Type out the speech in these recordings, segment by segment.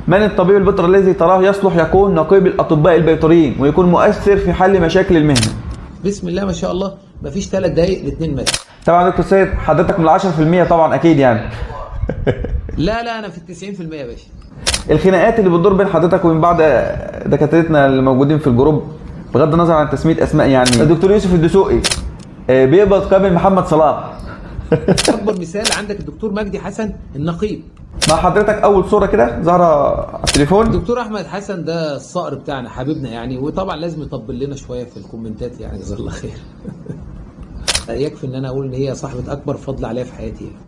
من الطبيب البيطري الذي تراه يصلح يكون نقيب الأطباء البيطريين ويكون مؤثر في حل مشاكل المهنة؟ بسم الله ما شاء الله، مفيش 3 دقايق ل2 متر. طبعا دكتور سيد حضرتك من 10% طبعا أكيد يعني. لا أنا في 90% يا باشا. الخناقات اللي بتدور بين حضرتك وبين بعض دكاترتنا اللي موجودين في الجروب بغض النظر عن تسمية أسماء، يعني الدكتور يوسف الدسوقي بيقبض قابل محمد صلاح. أكبر مثال عندك الدكتور مجدي حسن النقيب. مع حضرتك أول صورة كده ظاهرة على التليفون. الدكتور أحمد حسن ده الصقر بتاعنا حبيبنا يعني، وطبعا لازم يطبل لنا شوية في الكومنتات يعني، جزاه الله خير. يكفي إن أنا أقول إن هي صاحبة أكبر فضل عليا في حياتي يعني.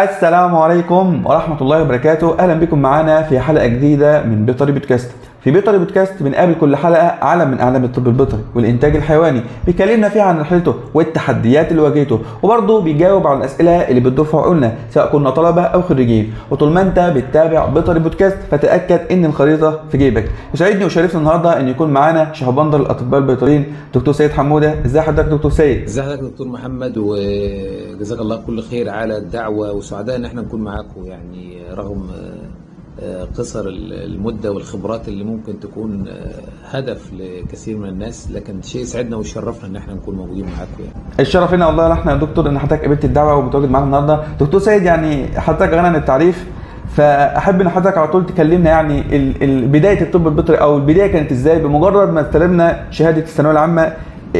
السلام عليكم ورحمة الله وبركاته. أهلا بكم معنا في حلقة جديدة من بيطري بودكاست. في بيطري بودكاست بنقابل كل حلقة عالم من أعلام الطب البيطري والإنتاج الحيواني بيكلمنا فيها عن رحلته والتحديات اللي واجهته، وبرضه بيجاوب على الأسئلة اللي بتدور في عقولنا سواء كنا طلبة أو خريجين. وطول ما أنت بتتابع بيطري بودكاست فتأكد إن الخريطة في جيبك. يسعدني وشرفنا النهاردة إن يكون معانا شهبندر الأطباء البيطريين دكتور سيد حمودة. إزي حضرتك دكتور سيد؟ ازي حضرتك دكتور محمد، وجزاك الله كل خير على الدعوة، وسعداء إن احنا نكون معاكم يعني رغم قصر المدة والخبرات اللي ممكن تكون هدف لكثير من الناس، لكن شيء يسعدنا ويشرفنا ان احنا نكون موجودين معاكم يعني. الشرف لنا والله احنا يا دكتور ان حضرتك قبلت الدعوه وبتواجد معانا النهارده. دكتور سيد يعني حضرتك غني عن التعريف، فاحب ان حضرتك على طول تكلمنا يعني بدايه الطب البيطري او البدايه كانت ازاي. بمجرد ما استلمنا شهاده الثانويه العامه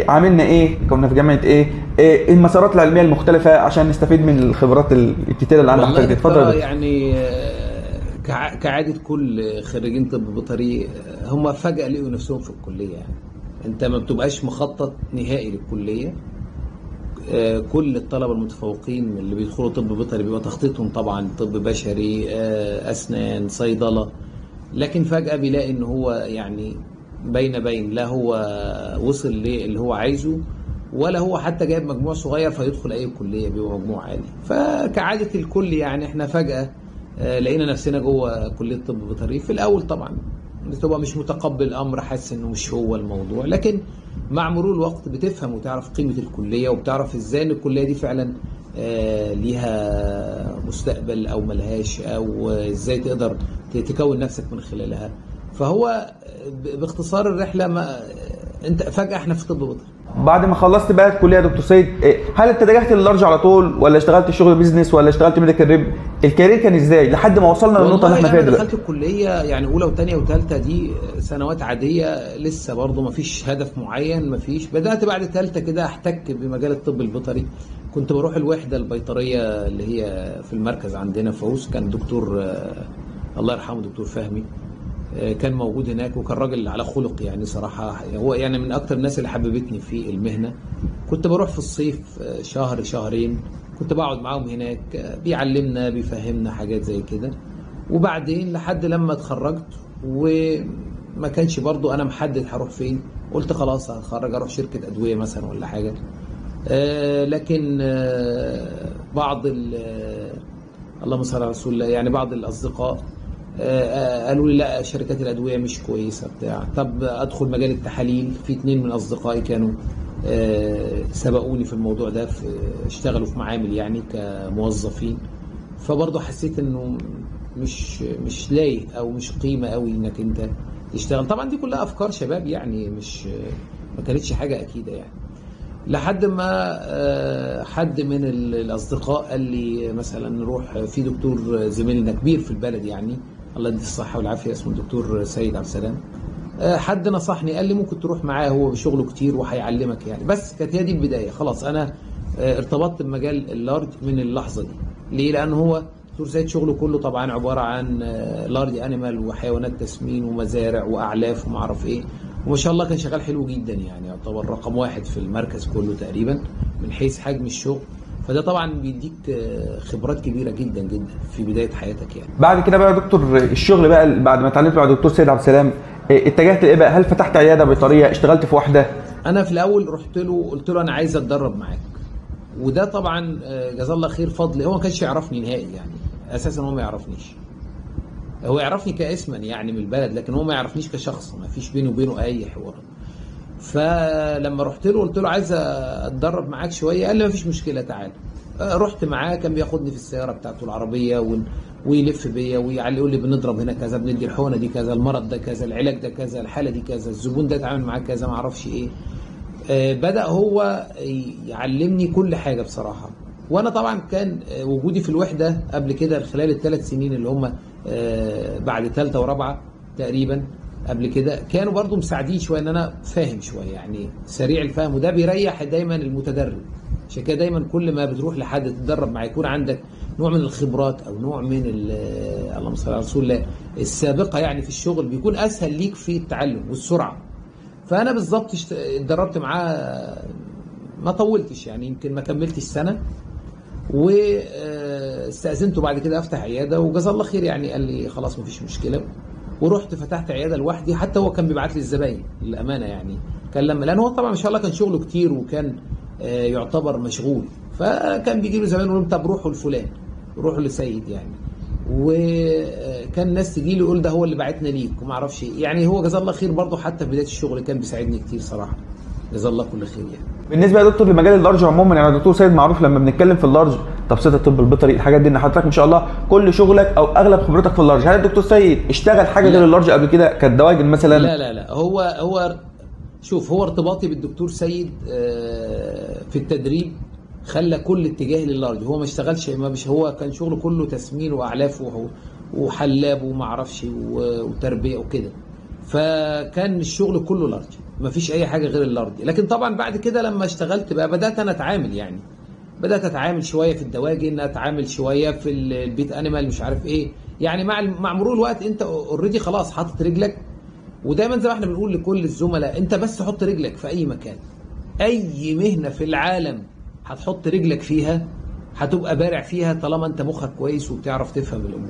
عملنا ايه؟ كنا في جامعه ايه المسارات العلميه المختلفه عشان نستفيد من الخبرات الكتيره اللي عند حضرتك. اتفضل. يعني كعادة كل خريجين طب بيطري هم فجأة لقوا نفسهم في الكلية يعني. انت ما بتبقاش مخطط نهائي للكلية. كل الطلبة المتفوقين اللي بيدخلوا طب بيطري بيبقى تخطيطهم طبعا طب بشري، أسنان، صيدلة، لكن فجأة بيلاقي ان هو يعني بين لا هو وصل اللي هو عايزه ولا هو حتى جايب مجموع صغير فيدخل اي كلية بيبقى مجموع عالي. فكعادة الكل يعني احنا فجأة لقينا نفسنا جوه كليه طب بيطري. في الاول طبعا بتبقى مش متقبل الامر، حاسس انه مش هو الموضوع، لكن مع مرور الوقت بتفهم وتعرف قيمه الكليه وبتعرف ازاي ان الكليه دي فعلا ليها مستقبل او ملهاش، او ازاي تقدر تكون نفسك من خلالها. فهو باختصار الرحله ما انت فجاه احنا في طب بيطري. بعد ما خلصت بقى الكليه يا دكتور سيد، هل اتجهت للارج على طول ولا اشتغلت شغل بيزنس ولا اشتغلت ميديكال ريب؟ الكارير كان ازاي لحد ما وصلنا للنقطه اللي احنا فيها دلوقتي؟ دخلت الكليه يعني اولى وثانيه وثالثه دي سنوات عاديه، لسه برضه ما فيش هدف معين، ما فيش. بدات بعد ثالثه كده احتك بمجال الطب البيطري. كنت بروح الوحده البيطريه اللي هي في المركز عندنا فوز، كان دكتور الله يرحمه دكتور فهمي كان موجود هناك، وكان راجل على خلق يعني صراحة. هو يعني من أكتر الناس اللي حببتني في المهنة. كنت بروح في الصيف شهر شهرين، كنت بقعد معاهم هناك، بيعلمنا بيفهمنا حاجات زي كده. وبعدين لحد لما اتخرجت وما كانش برضو أنا محدد هروح فين، قلت خلاص هتخرج أروح شركة أدوية مثلا ولا حاجة. لكن بعض اللهم صل على رسول الله يعني بعض الأصدقاء قالوا لي لا شركات الأدوية مش كويسة بتاع. طب أدخل مجال التحاليل. في 2 من أصدقائي كانوا سبقوني في الموضوع ده، اشتغلوا في معامل يعني كموظفين. فبرضه حسيت إنه مش لايق أو مش قيمة قوي إنك أنت تشتغل. طبعا دي كلها أفكار شباب يعني، ما كانتش حاجة أكيدة يعني. لحد ما حد من الأصدقاء قال لي مثلا نروح في دكتور زميلنا كبير في البلد يعني الله يديه الصحة والعافية اسمه الدكتور سيد عبد السلام. حد نصحني قال لي ممكن تروح معاه، هو بشغله كتير وهيعلمك يعني. بس كانت هي دي البداية. خلاص أنا ارتبطت بمجال اللارج من اللحظة دي. ليه؟ لأن هو دكتور سيد شغله كله طبعا عبارة عن لارج أنيمال وحيوانات تسمين ومزارع وأعلاف وما أعرف إيه. وما شاء الله كان شغال حلو جدا يعني، يعتبر رقم 1 في المركز كله تقريبا من حيث حجم الشغل. فده طبعا بيديك خبرات كبيره جدا جدا في بدايه حياتك يعني. بعد كده بقى يا دكتور الشغل بقى بعد ما اتعلمت مع الدكتور سيد عبد السلام اتجهت لايه بقى؟ هل فتحت عياده بيطريه؟ اشتغلت في واحده؟ انا في الاول رحت له قلت له انا عايز اتدرب معاك، وده طبعا جزاه الله خير فضل. هو ما كانش يعرفني نهائي يعني، اساسا هو ما يعرفنيش. هو يعرفني كاسما يعني من البلد، لكن هو ما يعرفنيش كشخص، ما فيش بيني وبينه اي حوار. فلما رحت له قلت له عايز اتدرب معاك شويه، قال لي ما فيش مشكله تعالى. رحت معاه، كان بياخدني في السياره بتاعته العربيه ويلف بيا ويقول لي بنضرب هنا كذا، بندي الحقنه دي كذا، المرض ده كذا، العلاج ده كذا، الحاله دي كذا، الزبون ده اتعامل معاه كذا، ما اعرفش ايه. بدأ هو يعلمني كل حاجه بصراحه. وانا طبعا كان وجودي في الوحده قبل كده خلال ال3 سنين اللي هم بعد ثالثه ورابعه تقريبا قبل كده كانوا برضو مساعدين شويه ان انا فاهم شويه، يعني سريع الفهم، وده بيريح دايما المتدرب. عشان كده دايما كل ما بتروح لحد تتدرب معاه يكون عندك نوع من الخبرات او نوع من اللهم صل على رسول الله السابقه يعني في الشغل، بيكون اسهل ليك في التعلم والسرعه. فانا بالظبط اتدربت معاه ما طولتش، يعني يمكن ما كملتش سنه، واستأذنته بعد كده افتح عياده، وجزاه الله خير يعني قال لي خلاص مفيش مشكله، ورحت فتحت عياده لوحدي. حتى هو كان بيبعت لي الزباين للامانه، يعني كان لان هو طبعا ما شاء الله كان شغله كتير وكان يعتبر مشغول، فكان بيجي له زباين يقول طب روحوا لفلان، روحوا لسيد يعني، وكان الناس تجي له يقول ده هو اللي بعتنا ليك وما اعرفش ايه. يعني هو جزاه الله خير برضه حتى في بدايه الشغل كان بيساعدني كتير صراحه، جزاه الله كل خير يعني. بالنسبه يا دكتور لمجال اللارج عموما، يعني دكتور سيد معروف لما بنتكلم في اللارج تبسيط الطب البيطري الحاجات دي، ان حضرتك ما شاء الله كل شغلك او اغلب خبرتك في اللارج. هل الدكتور سيد اشتغل حاجه غير اللارج قبل كده كالدواجن مثلا؟ لا هو شوف، هو ارتباطي بالدكتور سيد في التدريب خلى كل اتجاه لللارج. هو ما اشتغلش، هو كان شغله كله تسمين واعلاف وحلاب وما اعرفش وتربيه وكده، فكان الشغل كله لارج، ما فيش اي حاجه غير اللارج. لكن طبعا بعد كده لما اشتغلت بقى بدات انا اتعامل، يعني بدات اتعامل شويه في الدواجن، اتعامل شويه في البيت انيمال مش عارف ايه، يعني مع مرور الوقت انت اوريدي خلاص حاطط رجلك. ودايما زي ما احنا بنقول لكل الزملاء، انت بس حط رجلك في اي مكان، اي مهنه في العالم هتحط رجلك فيها هتبقى بارع فيها طالما انت مخك كويس وبتعرف تفهم الامور.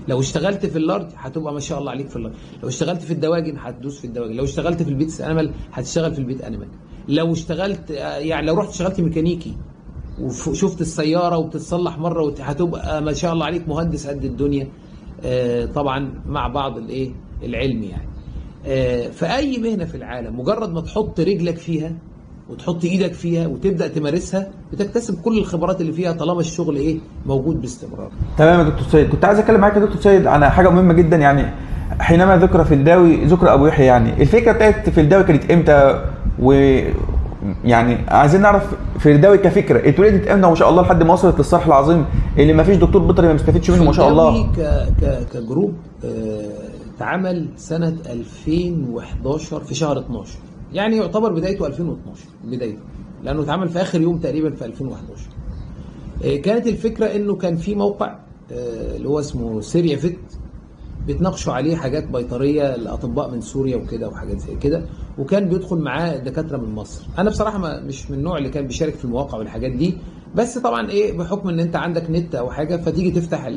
لو اشتغلت في اللارج هتبقى ما شاء الله عليك في اللارج، لو اشتغلت في الدواجن هتدوس في الدواجن، لو اشتغلت في البيت انيمال هتشتغل في البيت انيمال، لو اشتغلت يعني لو رحت اشتغلت ميكانيكي وشفت السياره وبتتصلح مره هتبقى ما شاء الله عليك مهندس قد الدنيا. طبعا مع بعض العلم يعني. في اي مهنه في العالم مجرد ما تحط رجلك فيها وتحط ايدك فيها وتبدا تمارسها بتكتسب كل الخبرات اللي فيها طالما الشغل موجود باستمرار. تمام يا دكتور سيد، كنت عايز اتكلم معاك يا دكتور سيد عن حاجه مهمه جدا، يعني حينما ذكر في الداوي ذكر ابو يحيى، يعني الفكره بتاعت في الداوي كانت امتى؟ ويعني عايزين نعرف في الداوي كفكره اتولدت امتى وما شاء الله لحد ما وصلت للصرح العظيم اللي ما فيش دكتور بيطري ما بيستفيدش منه ما شاء الله. كجروب اتعمل سنه 2011 في شهر 12، يعني يعتبر بدايته 2012 بدايته، لانه اتعمل في اخر يوم تقريبا في 2011. كانت الفكره انه كان في موقع اللي هو اسمه سيريا فيت، بيتناقشوا عليه حاجات بيطريه لاطباء من سوريا وكده وحاجات زي كده، وكان بيدخل معاه دكاتره من مصر. انا بصراحه مش من النوع اللي كان بيشارك في المواقع والحاجات دي، بس طبعا بحكم ان انت عندك نت او حاجه فتيجي تفتح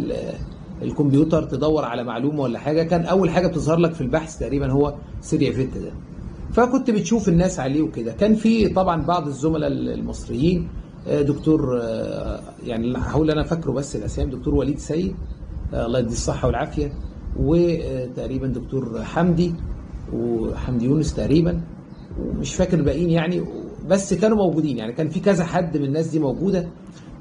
الكمبيوتر تدور على معلومه ولا حاجه، كان اول حاجه بتظهر لك في البحث تقريبا هو سيريا فيت ده، فكنت بتشوف الناس عليه وكده. كان في طبعا بعض الزملاء المصريين، دكتور يعني هقول انا فاكره بس الاسامي، دكتور وليد سيد الله يديه الصحه والعافيه، وتقريبا دكتور حمدي وحمدي يونس تقريبا، ومش فاكر الباقيين يعني، بس كانوا موجودين، يعني كان في كذا حد من الناس دي موجوده.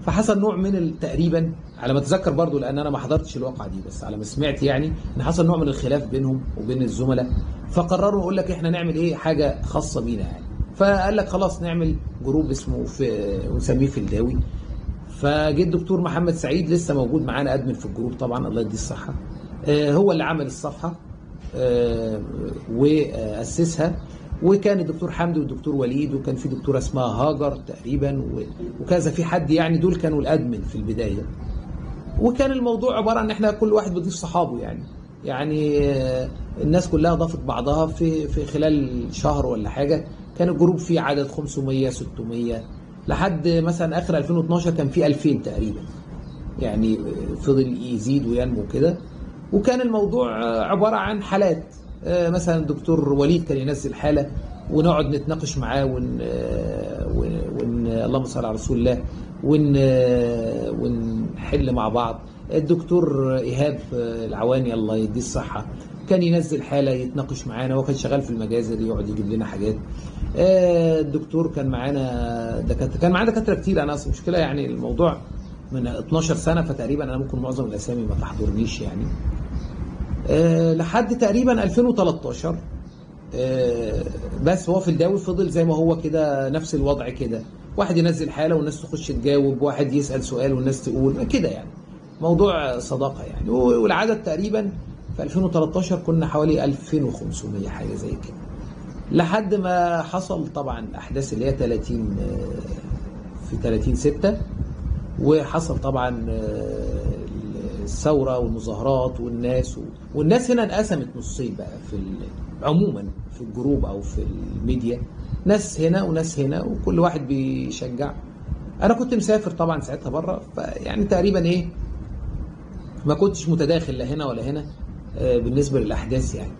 فحصل نوع من تقريبا على ما اتذكر برضو، لان انا ما حضرتش الواقعه دي، بس على ما سمعت يعني ان حصل نوع من الخلاف بينهم وبين الزملاء، فقرروا يقول لك احنا نعمل حاجه خاصه بينا يعني. فقال لك خلاص نعمل جروب اسمه ونسميه في الداوي. فجه الدكتور محمد سعيد لسه موجود معانا ادمن في الجروب طبعا الله يديه الصحه، هو اللي عمل الصفحه واسسها، وكان الدكتور حمدي والدكتور وليد، وكان في دكتوره اسمها هاجر تقريبا وكذا، في حد يعني، دول كانوا الادمن في البدايه. وكان الموضوع عباره عن احنا كل واحد بيضيف صحابه، يعني الناس كلها ضافت بعضها في خلال شهر ولا حاجه، كان الجروب فيه عدد 500 600 لحد مثلا اخر 2012 كان فيه 2000 تقريبا، يعني فضل يزيد وينمو كده. وكان الموضوع عباره عن حالات، مثلا الدكتور وليد كان ينزل حاله ونقعد نتناقش معاه اللهم صل على رسول الله ونحل مع بعض. الدكتور ايهاب العواني الله يديه الصحه كان ينزل حاله يتناقش معانا، هو كان شغال في المجازر يقعد يجيب لنا حاجات. الدكتور كان معانا دكاتره كتير، انا اصلا مشكله يعني الموضوع من 12 سنه، فتقريبا انا ممكن معظم الاسامي ما تحضرنيش يعني. لحد تقريبا 2013 بس هو في الداوي فضل زي ما هو كده، نفس الوضع كده، واحد ينزل حاله والناس تخش تجاوب، واحد يسال سؤال والناس تقول كده يعني، موضوع صداقه يعني. والعدد تقريبا في 2013 كنا حوالي 2500 حاجه زي كده، لحد ما حصل طبعا الاحداث اللي هي 30 في 30/6، وحصل طبعا الثوره والمظاهرات والناس هنا انقسمت نصين بقى عموما في الجروب او في الميديا، ناس هنا وناس هنا، وكل واحد بيشجع. انا كنت مسافر طبعا ساعتها بره، فيعني تقريبا ما كنتش متداخل لا هنا ولا هنا بالنسبه للاحداث يعني.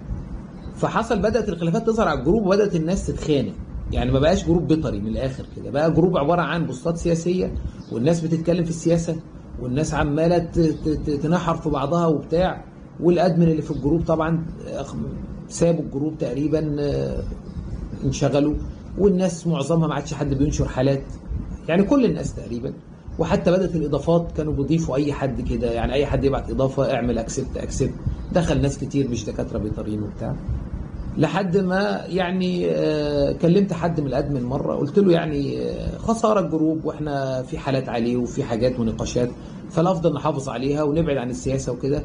فحصل بدات الخلافات تظهر على الجروب، وبدات الناس تتخانق يعني، ما بقاش جروب بيطري من الاخر كده، بقى جروب عباره عن بوستات سياسيه، والناس بتتكلم في السياسه، والناس عماله تنحر في بعضها وبتاع، والادمن اللي في الجروب طبعا سابوا الجروب تقريبا، انشغلوا، والناس معظمها ما عادش حد بينشر حالات يعني، كل الناس تقريبا. وحتى بدات الاضافات كانوا بيضيفوا اي حد كده يعني، اي حد يبعت اضافه اعمل اكسبت، دخل ناس كتير مش دكاتره بيطريين وبتاع، لحد ما يعني كلمت حد من الادمن مره، قلت له يعني خساره الجروب، واحنا في حالات عليه وفي حاجات ونقاشات، فالافضل نحافظ عليها ونبعد عن السياسه وكده.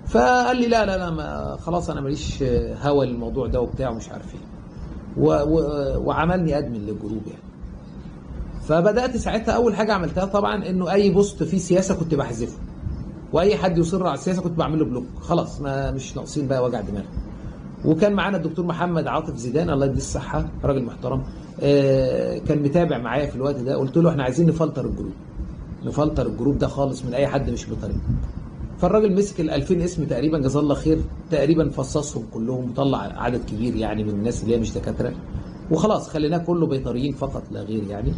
فقال لي لا ما خلاص انا ماليش هوى الموضوع ده وبتاع ومش عارف ايه، وعملني ادمن للجروب يعني. فبدات ساعتها اول حاجه عملتها طبعا انه اي بوست فيه سياسه كنت بحذفه، واي حد يصر على السياسه كنت بعمل له بلوك، خلاص ما مش ناقصين بقى وجع دماغ. وكان معانا الدكتور محمد عاطف زيدان الله يديه الصحه، راجل محترم، كان متابع معايا في الوقت ده. قلت له احنا عايزين نفلتر الجروب ده خالص من اي حد مش بيطري. فالراجل مسك ال 2000 اسم تقريبا جزاه الله خير، تقريبا فصصهم كلهم وطلع عدد كبير يعني من الناس اللي هي مش دكاتره، وخلاص خليناه كله بيطريين فقط لا غير يعني.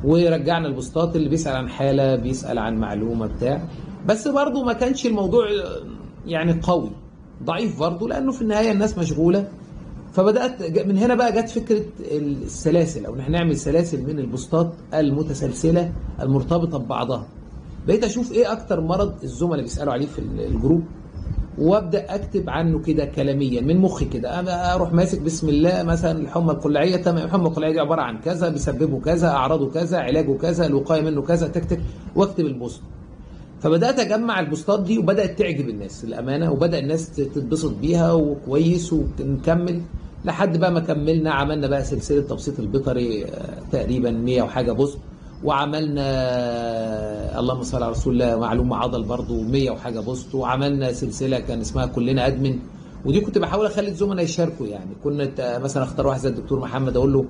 ورجعنا البوستات اللي بيسال عن حاله، بيسال عن معلومه بتاع، بس برضه ما كانش الموضوع يعني قوي، ضعيف برضه، لانه في النهايه الناس مشغوله. فبدات من هنا بقى جت فكره السلاسل، او ان احنا نعمل سلاسل من البوستات المتسلسله المرتبطه ببعضها. بقيت اشوف ايه اكتر مرض الزملاء بيسالوا عليه في الجروب، وابدا اكتب عنه كده كلاميا من مخي كده، اروح ماسك بسم الله مثلا الحمى القلعيه، تمام الحمى القلعيه دي عباره عن كذا، بيسببه كذا، اعراضه كذا، علاجه كذا، الوقايه منه كذا، تكتك واكتب البوست. فبدات اجمع البوستات دي، وبدات تعجب الناس الامانه، وبدا الناس تتبسط بيها وكويس، ونكمل لحد بقى ما كملنا، عملنا بقى سلسله تبسيط البيطري تقريبا 100 وحاجه بوست، وعملنا اللهم صل على رسول الله معلومه عضل برضو 100 وحاجه بوست، وعملنا سلسله كان اسمها كلنا ادمن، ودي كنت بحاول اخلي الزملاء يشاركوا يعني. كنا مثلا اختار واحد زي الدكتور محمد اقول له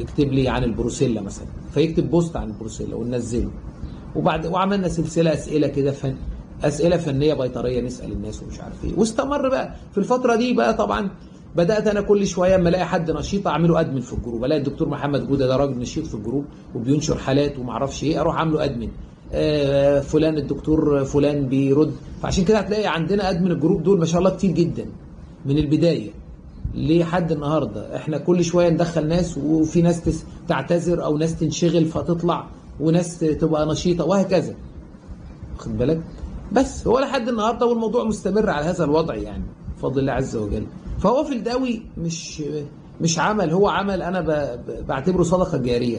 اكتب لي عن البروسيلا مثلا، فيكتب بوست عن البروسيلا وننزله. وعملنا سلسله اسئله كده اسئله فنيه بيطريه، نسال الناس ومش عارف ايه. واستمر بقى في الفتره دي بقى طبعا. بدات انا كل شويه اما الاقي حد نشيط اعمله ادمن في الجروب، الاقي الدكتور محمد جوده ده راجل نشيط في الجروب وبينشر حالات وما اعرفش ايه، اروح عامله ادمن. فلان الدكتور فلان بيرد. فعشان كده هتلاقي عندنا ادمن الجروب دول ما شاء الله كتير جدا من البدايه لحد النهارده. احنا كل شويه ندخل ناس، وفي ناس تعتذر او ناس تنشغل فتطلع، وناس تبقى نشيطه وهكذا، واخد بالك. بس هو لحد النهارده والموضوع مستمر على هذا الوضع يعني بفضل الله عز وجل. فهو في الداوي مش عمل، هو عمل انا بعتبره صدقه جاريه.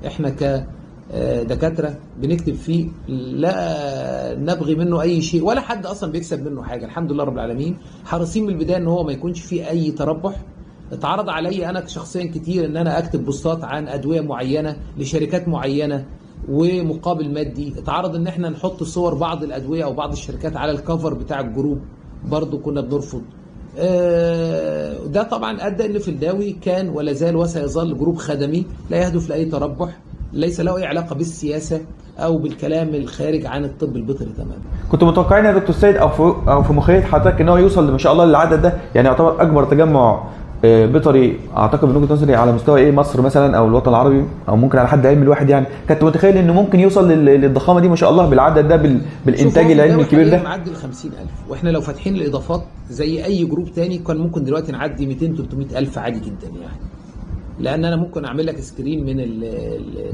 احنا كدكاتره بنكتب فيه، لا نبغي منه اي شيء، ولا حد اصلا بيكسب منه حاجه، الحمد لله رب العالمين. حريصين من البدايه ان هو ما يكونش فيه اي تربح. اتعرض علي انا شخصيا كتير ان انا اكتب بوستات عن ادويه معينه لشركات معينه ومقابل مادي. اتعرض ان احنا نحط صور بعض الادويه او بعض الشركات على الكفر بتاع الجروب، برضو كنا بنرفض. ده طبعا ادى ان في الداوي كان ولا زال وسيظل جروب خدمي لا يهدف لاي تربح، ليس له اي علاقه بالسياسه او بالكلام الخارج عن الطب البيطري تماما. كنت متوقعين يا دكتور سيد او في مخيله حضرتك ان هو يوصل ما شاء الله للعدد ده، يعني يعتبر اكبر تجمع بيطري اعتقد من وجهه نظري على مستوى مصر مثلا او الوطن العربي، او ممكن على حد علمي الواحد يعني. كنت متخيل انه ممكن يوصل للضخامه دي ما شاء الله بالعدد ده، بالانتاج العلمي الكبير ده. معدي ال 50,000، واحنا لو فاتحين الاضافات زي اي جروب تاني كان ممكن دلوقتي نعدي 200-300,000 عادي جدا يعني. لان انا ممكن اعمل لك سكرين من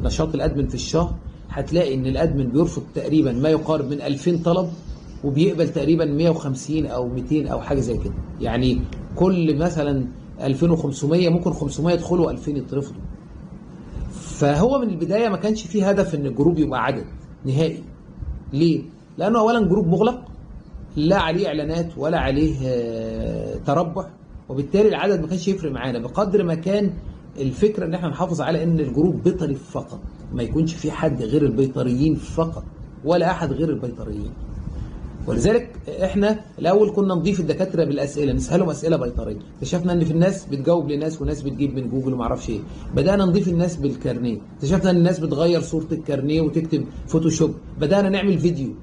نشاط الادمن في الشهر هتلاقي ان الادمن بيرفض تقريبا ما يقارب من 2000 طلب، وبيقبل تقريبا 150 او 200 او حاجه زي كده. يعني كل مثلا 2500 ممكن 500 يدخلوا 2000 يترفضوا. فهو من البدايه ما كانش فيه هدف ان الجروب يبقى عدد نهائي. ليه؟ لانه اولا جروب مغلق، لا عليه اعلانات ولا عليه تربح، وبالتالي العدد ما كانش يفرق معانا بقدر ما كان الفكره ان احنا نحافظ على ان الجروب بيطري فقط، ما يكونش في حد غير البيطريين فقط ولا احد غير البيطريين. ولذلك احنا الاول كنا نضيف الدكاتره بالاسئله، نسالهم اسئله بيطريه، اكتشفنا ان في الناس بتجاوب لناس وناس بتجيب من جوجل وما اعرفش ايه. بدانا نضيف الناس بالكارنيه، اكتشفنا ان الناس بتغير صوره الكارنيه وتكتب فوتوشوب. بدانا نعمل فيديو،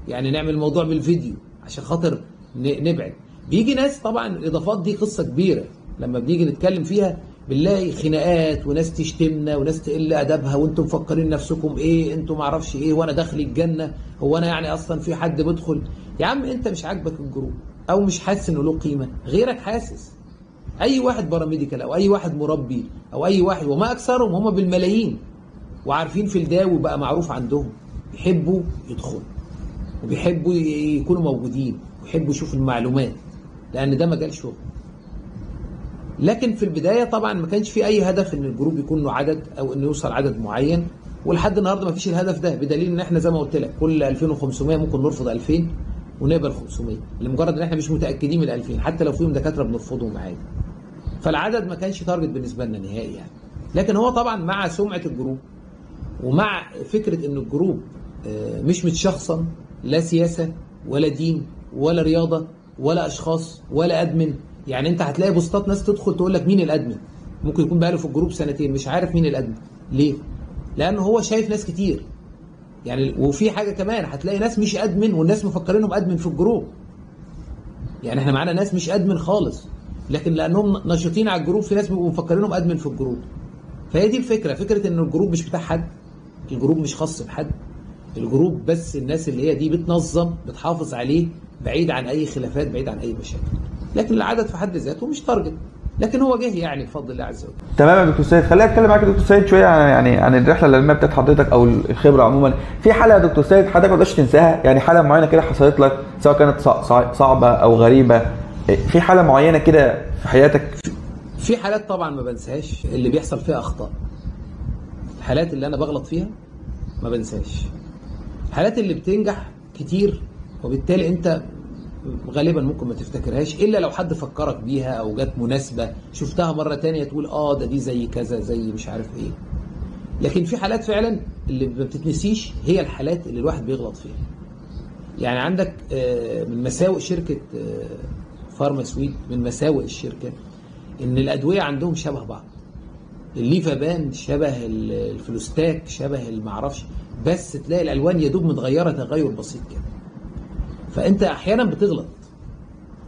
يعني نعمل الموضوع بالفيديو عشان خاطر نبعد. بيجي ناس، طبعا الاضافات دي قصه كبيره، لما بنيجي نتكلم فيها بنلاقي خناقات وناس تشتمنا وناس تقل ادبها، وانتم مفكرين نفسكم ايه، انتم ما اعرفش ايه، وانا داخل الجنه، هو انا يعني اصلا في حد بيدخل؟ يا عم انت مش عاجبك الجروب او مش حاسس انه له قيمه، غيرك حاسس. اي واحد باراميديكال او اي واحد مربي او اي واحد، وما اكثرهم، هم بالملايين وعارفين في الداوي بقى معروف عندهم، بيحبوا يدخلوا وبيحبوا يكونوا موجودين ويحبوا يشوفوا المعلومات، لان ده مجال شغل. لكن في البدايه طبعا ما كانش في اي هدف ان الجروب يكون له عدد او انه يوصل عدد معين، ولحد النهارده ما فيش الهدف ده، بدليل ان احنا زي ما قلت لك كل 2500 ممكن نرفض 2000 ونقبل 500، لمجرد ان احنا مش متاكدين من ال 2000، حتى لو فيهم دكاتره بنرفضهم عادي. فالعدد ما كانش تارجت بالنسبه لنا نهائي يعني. لكن هو طبعا مع سمعه الجروب ومع فكره ان الجروب مش متشخصن، لا سياسه ولا دين ولا رياضه ولا اشخاص ولا ادمن. يعني انت هتلاقي بوستات ناس تدخل تقول لك مين الادمن، ممكن يكون بقاله في الجروب سنتين مش عارف مين الادمن. ليه؟ لانه هو شايف ناس كتير يعني. وفي حاجه كمان، هتلاقي ناس مش ادمن والناس مفكرينهم ادمن في الجروب. يعني احنا معانا ناس مش ادمن خالص، لكن لانهم نشيطين على الجروب في ناس بيبقوا مفكرينهم ادمن في الجروب. فهي دي الفكره، فكره ان الجروب مش بتاع حد، الجروب مش خاص بحد، الجروب بس الناس اللي هي دي بتنظم بتحافظ عليه بعيد عن اي خلافات، بعيد عن اي مشاكل. لكن العدد في حد ذاته مش تارجت، لكن هو جه يعني بفضل الله عز وجل. تمام يا دكتور سيد، خلينا اتكلم معاك يا دكتور سيد شويه عن الرحله العلميه بتاعت حضرتك او الخبره عموما. في حاله يا دكتور سيد حضرتك ما تقدرش تنساها، يعني حاله معينه كده حصلت لك سواء كانت صعبه او غريبه، في حاله معينه كده في حياتك؟ في حالات طبعا ما بنساهاش اللي بيحصل فيها اخطاء، الحالات اللي انا بغلط فيها ما بنساش، الحالات اللي بتنجح كتير وبالتالي انت غالبا ممكن ما تفتكرهاش الا لو حد فكرك بيها او جت مناسبه شفتها مره تانية تقول دي زي كذا زي مش عارف ايه. لكن في حالات فعلا اللي ما بتتنسيش هي الحالات اللي الواحد بيغلط فيها. يعني عندك من مساوئ شركه فارماسويت، من مساوئ الشركه ان الادويه عندهم شبه بعض، الليفابان شبه الفلوستاك شبه المعرفش، بس تلاقي الالوان يدوب متغيره تغير بسيط كده. فانت احيانا بتغلط،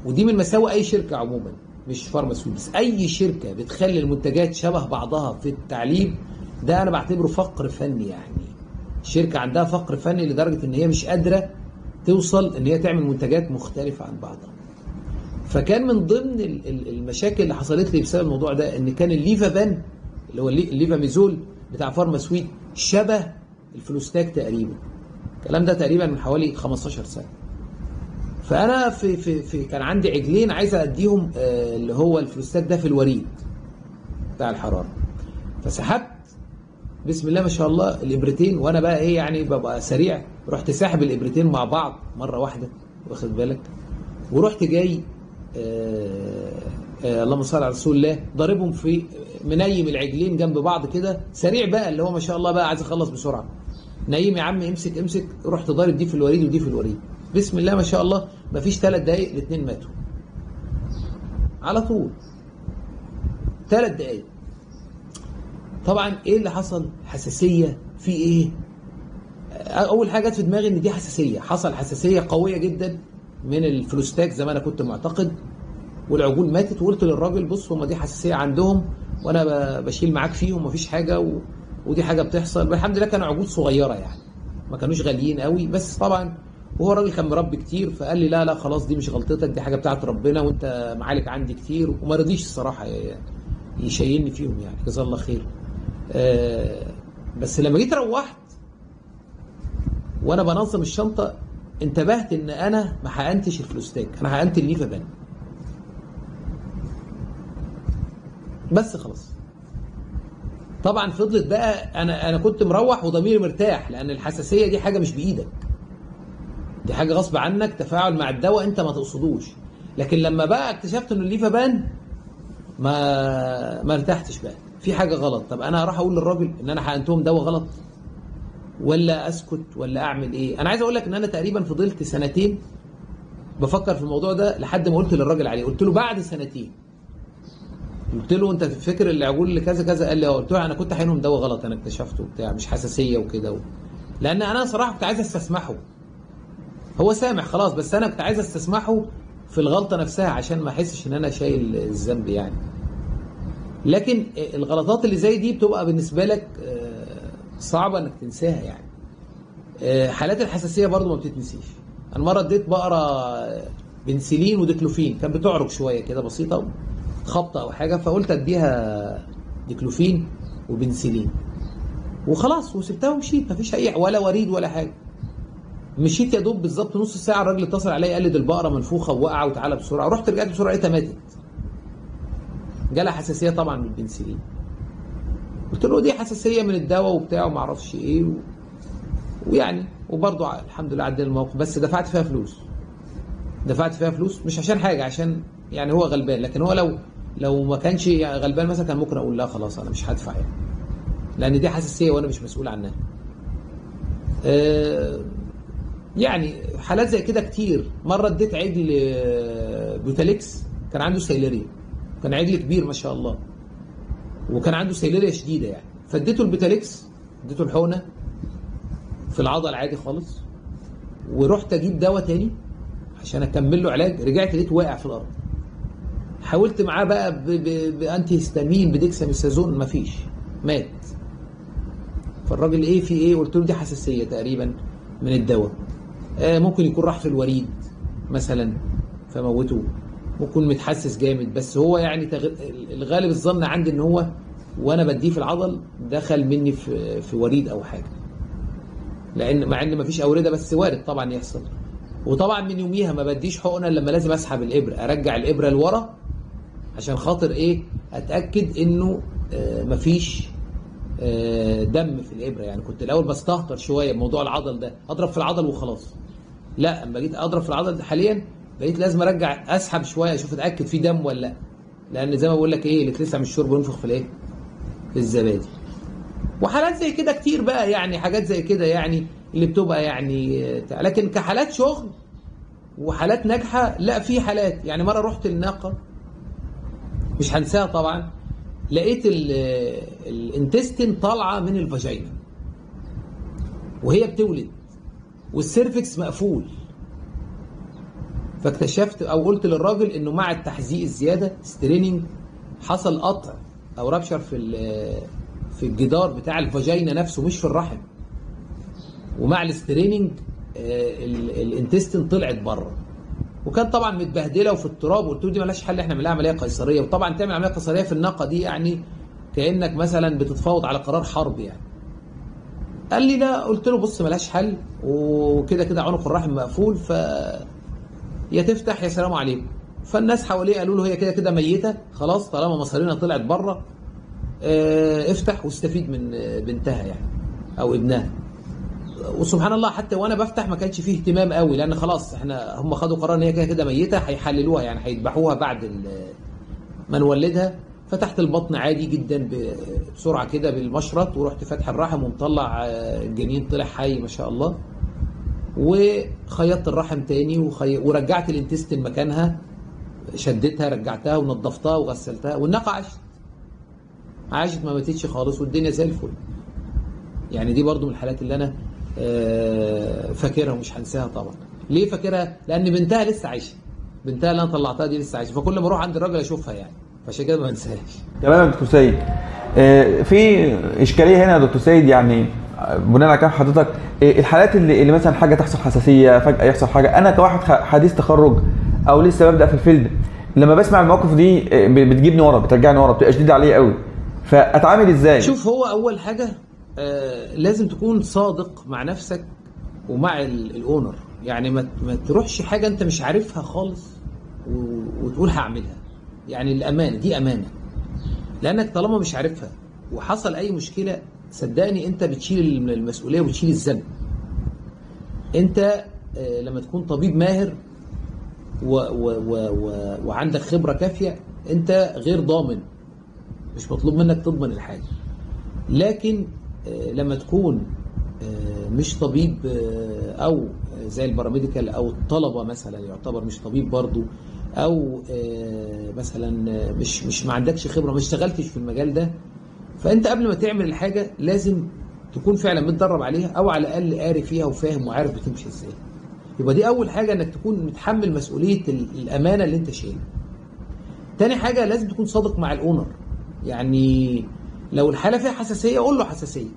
ودي من مساوئ اي شركه عموما، مش فارماسويت بس، اي شركه بتخلي المنتجات شبه بعضها في التعليم، ده انا بعتبره فقر فني. يعني الشركه عندها فقر فني لدرجه ان هي مش قادره توصل ان هي تعمل منتجات مختلفه عن بعضها. فكان من ضمن المشاكل اللي حصلت لي بسبب الموضوع ده ان كان الليفابان اللي هو الليفاميزول بتاع فارماسويت شبه الفلوستاك تقريبا، الكلام ده تقريبا من حوالي 15 سنه. فانا في كان عندي عجلين عايز اديهم اللي هو الفلوستاك ده في الوريد بتاع الحراره، فسحبت بسم الله ما شاء الله الابرتين، وانا بقى ايه يعني ببقى سريع، رحت ساحب الابرتين مع بعض مره واحده، واخد بالك، ورحت جاي اللهم صل على رسول الله ضاربهم في منيم العجلين جنب بعض كده سريع بقى، اللي هو ما شاء الله بقى عايز اخلص بسرعه. نايم يا عم، امسك، رحت ضارب دي في الوريد ودي في الوريد، بسم الله ما شاء الله مفيش 3 دقايق الاثنين ماتوا على طول، 3 دقايق. طبعا ايه اللي حصل؟ حساسيه في ايه؟ اول حاجه جت في دماغي ان دي حساسيه، حصل حساسيه قويه جدا من الفلوستاك زي ما انا كنت معتقد، والعجول ماتت. وقلت للراجل بص هم دي حساسيه عندهم وانا بشيل معاك فيهم مفيش حاجه ودي حاجه بتحصل. الحمد لله كانوا عجول صغيره يعني ما كانوش غاليين قوي، بس طبعا وهو الراجل كان مربي كتير فقال لي لا خلاص دي مش غلطتك، دي حاجه بتاعت ربنا وانت معالج عندي كتير، وما رضيش الصراحه يشيلني فيهم يعني، جزاه الله خير. بس لما جيت روحت وانا بنظم الشنطه انتبهت ان انا ما حقنتش الفلوستاك، انا حقنت الليفه بان بس خلاص. طبعا فضلت بقى انا كنت مروح وضميري مرتاح، لان الحساسيه دي حاجه مش بايدك، دي حاجه غصب عنك، تفاعل مع الدواء انت ما تقصدوش. لكن لما بقى اكتشفت ان الليفه بان ما ارتحتش بقى، في حاجه غلط. طب انا هروح اقول للراجل ان انا حقنتهم دواء غلط، ولا اسكت، ولا اعمل ايه؟ انا عايز اقول لك ان انا تقريبا فضلت سنتين بفكر في الموضوع ده لحد ما قلت للراجل عليه. قلت له بعد سنتين، قلت له انت تفتكر العجول اللي كذا كذا؟ قال لي اه. قلت له انا كنت حقنهم دواء غلط، انا اكتشفته وبتاع، مش حساسيه وكده لان انا صراحه كنت عايز استسمحه. هو سامح خلاص، بس انا كنت عايز استسمحه في الغلطه نفسها عشان ما احسش ان انا شايل الذنب يعني. لكن الغلطات اللي زي دي بتبقى بالنسبه لك صعبه انك تنساها يعني. حالات الحساسيه برضو ما بتتنسيش. انا مره اديت بقره بنسلين وديكلوفين، كان بتعرج شويه كده بسيطه، خبطه او حاجه، فقلت اديها ديكلوفين وبنسلين وخلاص، وسبتها ومشيت، مفيش اي ولا وريد ولا حاجه. مشيت يا دوب بالظبط نص ساعه، الراجل اتصل عليا قال لي دي البقره منفوخه وواقعه وتعالى بسرعه. رحت رجعت بسرعه لقيتها ماتت، جالها حساسيه طبعا من البنسلين. قلت له دي حساسيه من الدواء وبتاع وما اعرفش ايه ويعني وبرضه الحمد لله عدينا الموقف. بس دفعت فيها فلوس، دفعت فيها فلوس مش عشان حاجه، عشان يعني هو غلبان. لكن هو لو ما كانش غلبان مثلا كان ممكن اقول لا خلاص انا مش هدفع يعني، لان دي حساسيه وانا مش مسؤول عنها. يعني حالات زي كده كتير. مره اديت عجل بوتاليكس كان عنده سيليريا، كان عجل كبير ما شاء الله وكان عنده سيليريا شديده يعني، فاديته البوتاليكس، اديته الحقنه في العضل عادي خالص، ورحت اجيب دواء تاني عشان اكمل له علاج. رجعت لقيته واقع في الارض. حاولت معاه بقى بانتي هيستامين بديكساميثازون، مفيش، مات. فالراجل ايه في ايه؟ قلت له دي حساسيه تقريبا من الدواء، ممكن يكون راح في الوريد مثلا فموته، ممكن متحسس جامد. بس هو يعني الغالب الظن عندي ان هو وانا بديه في العضل دخل مني في وريد او حاجه، لان مع ان مفيش اورده بس وارد طبعا يحصل. وطبعا من يوميها ما بديش حقنه لما لازم اسحب الابره، ارجع الابره لورا عشان خاطر ايه؟ اتاكد انه مفيش دم في الابره. يعني كنت الاول بستهتر شويه بموضوع العضل ده، اضرب في العضل وخلاص. لا، اما جيت اضرب في العضل حاليا بقيت لازم ارجع اسحب شويه اشوف اتاكد في دم ولا لا، لان زي ما بقول لك ايه، اللي اتلسع من الشرب وينفخ في الايه؟ في الزبادي. وحالات زي كده كتير بقى يعني، حاجات زي كده يعني اللي بتبقى يعني لكن كحالات شغل وحالات ناجحه لا، في حالات يعني. مره رحت الناقه مش هنساها طبعا، لقيت الانتستين طالعه من الفاجينا وهي بتولد والسيرفكس مقفول. فاكتشفت او قلت للراجل انه مع التحزيق الزياده ستريننج حصل قطع او رابشر في الجدار بتاع الفاجينا نفسه مش في الرحم، ومع الستريننج الانتستين طلعت بره وكان طبعا متبهدله وفي التراب. قلت له دي مالهاش حل، احنا بنعمل عمليه قيصريه. وطبعا تعمل عمليه قيصريه في الناقه دي يعني كانك مثلا بتتفاوض على قرار حرب يعني. قال لي لا. قلت له بص مالهاش حل، وكده كده عنق الرحم مقفول، ف يا تفتح يا سلام عليكم. فالناس حواليه قالوا له هي كده كده ميته خلاص طالما مصارينا طلعت بره، افتح واستفيد من بنتها يعني او ابنها. وسبحان الله حتى وانا بفتح ما كانش فيه اهتمام قوي، لان خلاص احنا هم خدوا قرار ان هي كده كده ميته، هيحللوها يعني هيذبحوها بعد ما نولدها. فتحت البطن عادي جدا بسرعه كده بالمشرط، ورحت فاتح الرحم ومطلع الجنين طلع حي ما شاء الله. وخيطت الرحم تاني ورجعت الانتستين مكانها، شدتها رجعتها ونظفتها وغسلتها، والناقه عاشت ما ماتتش خالص والدنيا زي الفل. يعني دي برضو من الحالات اللي انا فاكرها ومش هنساها طبعا. ليه فاكرها؟ لان بنتها لسه عايشه، بنتها اللي انا طلعتها دي لسه عايشه، فكل ما اروح عند الراجل اشوفها يعني، فعشان كده ما بنساهاش. تمام يا دكتور سيد. في اشكاليه هنا يا دكتور سيد، يعني بناء على كلام حضرتك، الحالات اللي مثلا حاجه تحصل حساسيه فجاه يحصل حاجه، انا كواحد حديث تخرج او لسه ببدا في الفيلد لما بسمع المواقف دي بتجيبني ورا، بترجعني ورا، بتبقى شديده عليا قوي، فاتعامل ازاي؟ شوف، هو اول حاجه لازم تكون صادق مع نفسك ومع الاونر. يعني ما تروحش حاجه انت مش عارفها خالص وتقول هعملها. يعني الامانه دي امانه، لانك طالما مش عارفها وحصل اي مشكله صدقني انت بتشيل المسؤوليه وبتشيل الذنب. انت لما تكون طبيب ماهر وعندك خبره كافيه انت غير ضامن، مش مطلوب منك تضمن الحاجه. لكن لما تكون مش طبيب او زي الباراميديكال او الطلبه مثلا يعتبر مش طبيب برضو، او مثلا مش ما عندكش خبره ما اشتغلتش في المجال ده، فانت قبل ما تعمل الحاجه لازم تكون فعلا متدرب عليها او على الاقل قاري فيها وفاهم وعارف بتمشي ازاي. يبقى دي اول حاجه، انك تكون متحمل مسؤوليه الامانه اللي انت شايلها. تاني حاجه لازم تكون صادق مع الاونر. يعني لو الحاله فيها حساسيه قول له حساسيه.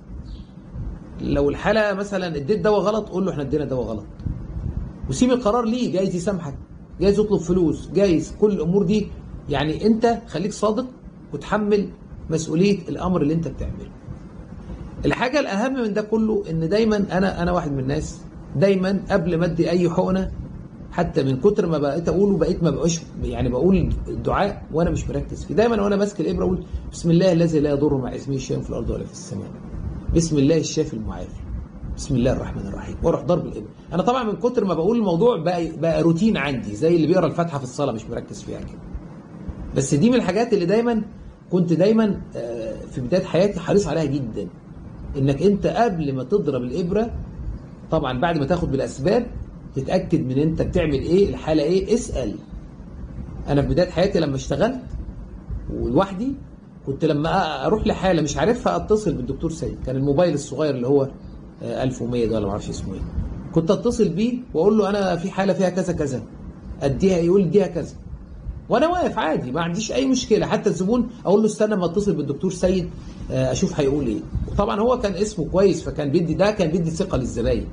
لو الحاله مثلا اديت دواء غلط قول له احنا ادينا دواء غلط، وسيب القرار ليه. جايز يسامحك، جايز يطلب فلوس، جايز كل الامور دي. يعني انت خليك صادق وتحمل مسؤوليه الامر اللي انت بتعمله. الحاجه الاهم من ده كله ان دايما انا واحد من الناس دايما قبل ما ادي اي حقنه، حتى من كتر ما بقيت اقوله بقيت ما بقاش يعني بقول الدعاء وانا مش مركز فيه. دايما وانا ماسك الابره اقول بسم الله الذي لا يضر مع اسمه شيء في الارض ولا في السماء، بسم الله الشافي المعافي، بسم الله الرحمن الرحيم، واروح ضرب الابره. انا طبعا من كتر ما بقول الموضوع بقى روتين عندي، زي اللي بيقرا الفاتحه في الصلاه مش مركز فيها كده. بس دي من الحاجات اللي دايما كنت دايما في بدايه حياتي حريص عليها جدا، انك انت قبل ما تضرب الابره طبعا بعد ما تاخد بالاسباب تتاكد من انت بتعمل ايه، الحاله ايه، اسال. انا في بدايه حياتي لما اشتغلت ولوحدي كنت لما اروح لحاله مش عارفها اتصل بالدكتور سيد، كان الموبايل الصغير اللي هو 1100 ده ولا ما اعرفش اسمه ايه، كنت اتصل بيه واقول له انا في حاله فيها كذا كذا اديها، يقول اديها كذا وانا واقف عادي ما عنديش اي مشكله. حتى الزبون اقول له استنى ما اتصل بالدكتور سيد اشوف هيقول ايه. وطبعا هو كان اسمه كويس فكان بيدي كان بيدي ثقه للزباين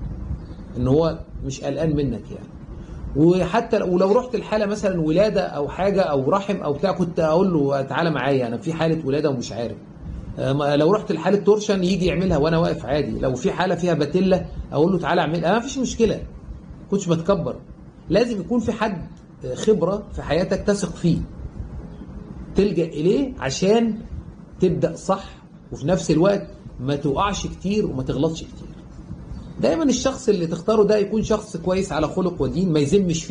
ان هو مش قلقان منك يعني. وحتى ولو رحت الحاله مثلا ولاده او حاجه او رحم او بتاع كنت اقول له تعالى معايا انا في حاله ولاده ومش عارف. لو رحت لحاله تورشن يجي يعملها وانا واقف عادي. لو في حاله فيها باتيلا اقول له تعالى اعملها، ما فيش مشكله، كنتش بتكبر. لازم يكون في حد خبره في حياتك تثق فيه تلجأ اليه عشان تبدأ صح، وفي نفس الوقت ما توقعش كتير وما تغلطش كتير. دايما الشخص اللي تختاره ده يكون شخص كويس على خلق ودين، ما يذمش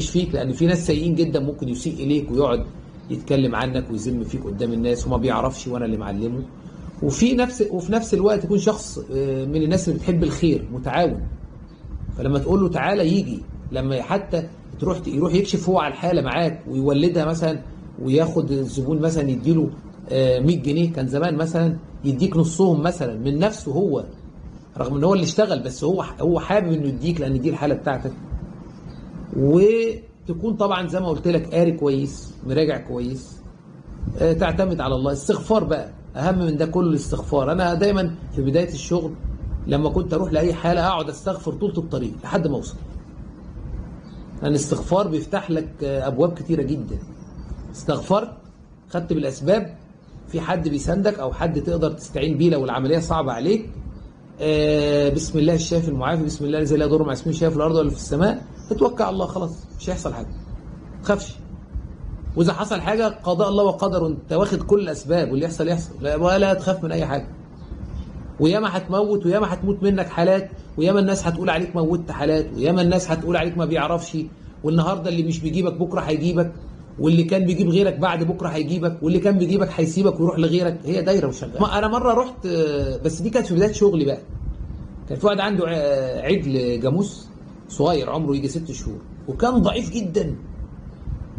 فيك، لان في ناس سيئين جدا ممكن يسيء اليك ويقعد يتكلم عنك ويذم فيك قدام الناس وما بيعرفش وانا اللي معلمه. وفي نفس الوقت يكون شخص من الناس اللي بتحب الخير متعاون، فلما تقول له تعالى يجي. لما حتى يروح يكشف هو على الحاله معاك ويولدها مثلا وياخد الزبون مثلا يديله 100 جنيه، كان زمان مثلا يديك نصهم مثلا من نفسه هو، رغم ان هو اللي اشتغل بس هو حابب انه يديك لان دي الحاله بتاعتك. وتكون طبعا زي ما قلت لك قاري كويس، مراجع كويس، تعتمد على الله. استغفار بقى اهم من ده كله، الاستغفار. انا دايما في بدايه الشغل لما كنت اروح لاي حاله اقعد استغفر طول الطريق لحد ما اوصل، لان الاستغفار بيفتح لك ابواب كتيره جدا. استغفرت، خدت بالاسباب، في حد بيساندك او حد تقدر تستعين بيه لو العمليه صعبه عليك، بسم الله الشافي المعافي، بسم الله الذي لا يضر مع اسمه شيء في الارض ولا في السماء، اتوكل على الله خلاص مش هيحصل حاجه، ما تخافش. واذا حصل حاجه قضاء الله وقدره، انت واخد كل الاسباب واللي يحصل يحصل، ولا تخاف من اي حاجه. وياما هتموت وياما هتموت منك حالات، وياما الناس هتقول عليك موتت حالات، وياما الناس هتقول عليك ما بيعرفش، والنهارده اللي مش بيجيبك بكره هيجيبك، واللي كان بيجيب غيرك بعد بكره هيجيبك، واللي كان بيجيبك هيسيبك ويروح لغيرك. هي دايره وشغاله. انا مره رحت، بس دي كانت في بدايه شغلي بقى، كان في واحد عنده عجل جاموس صغير عمره يجي 6 شهور وكان ضعيف جدا،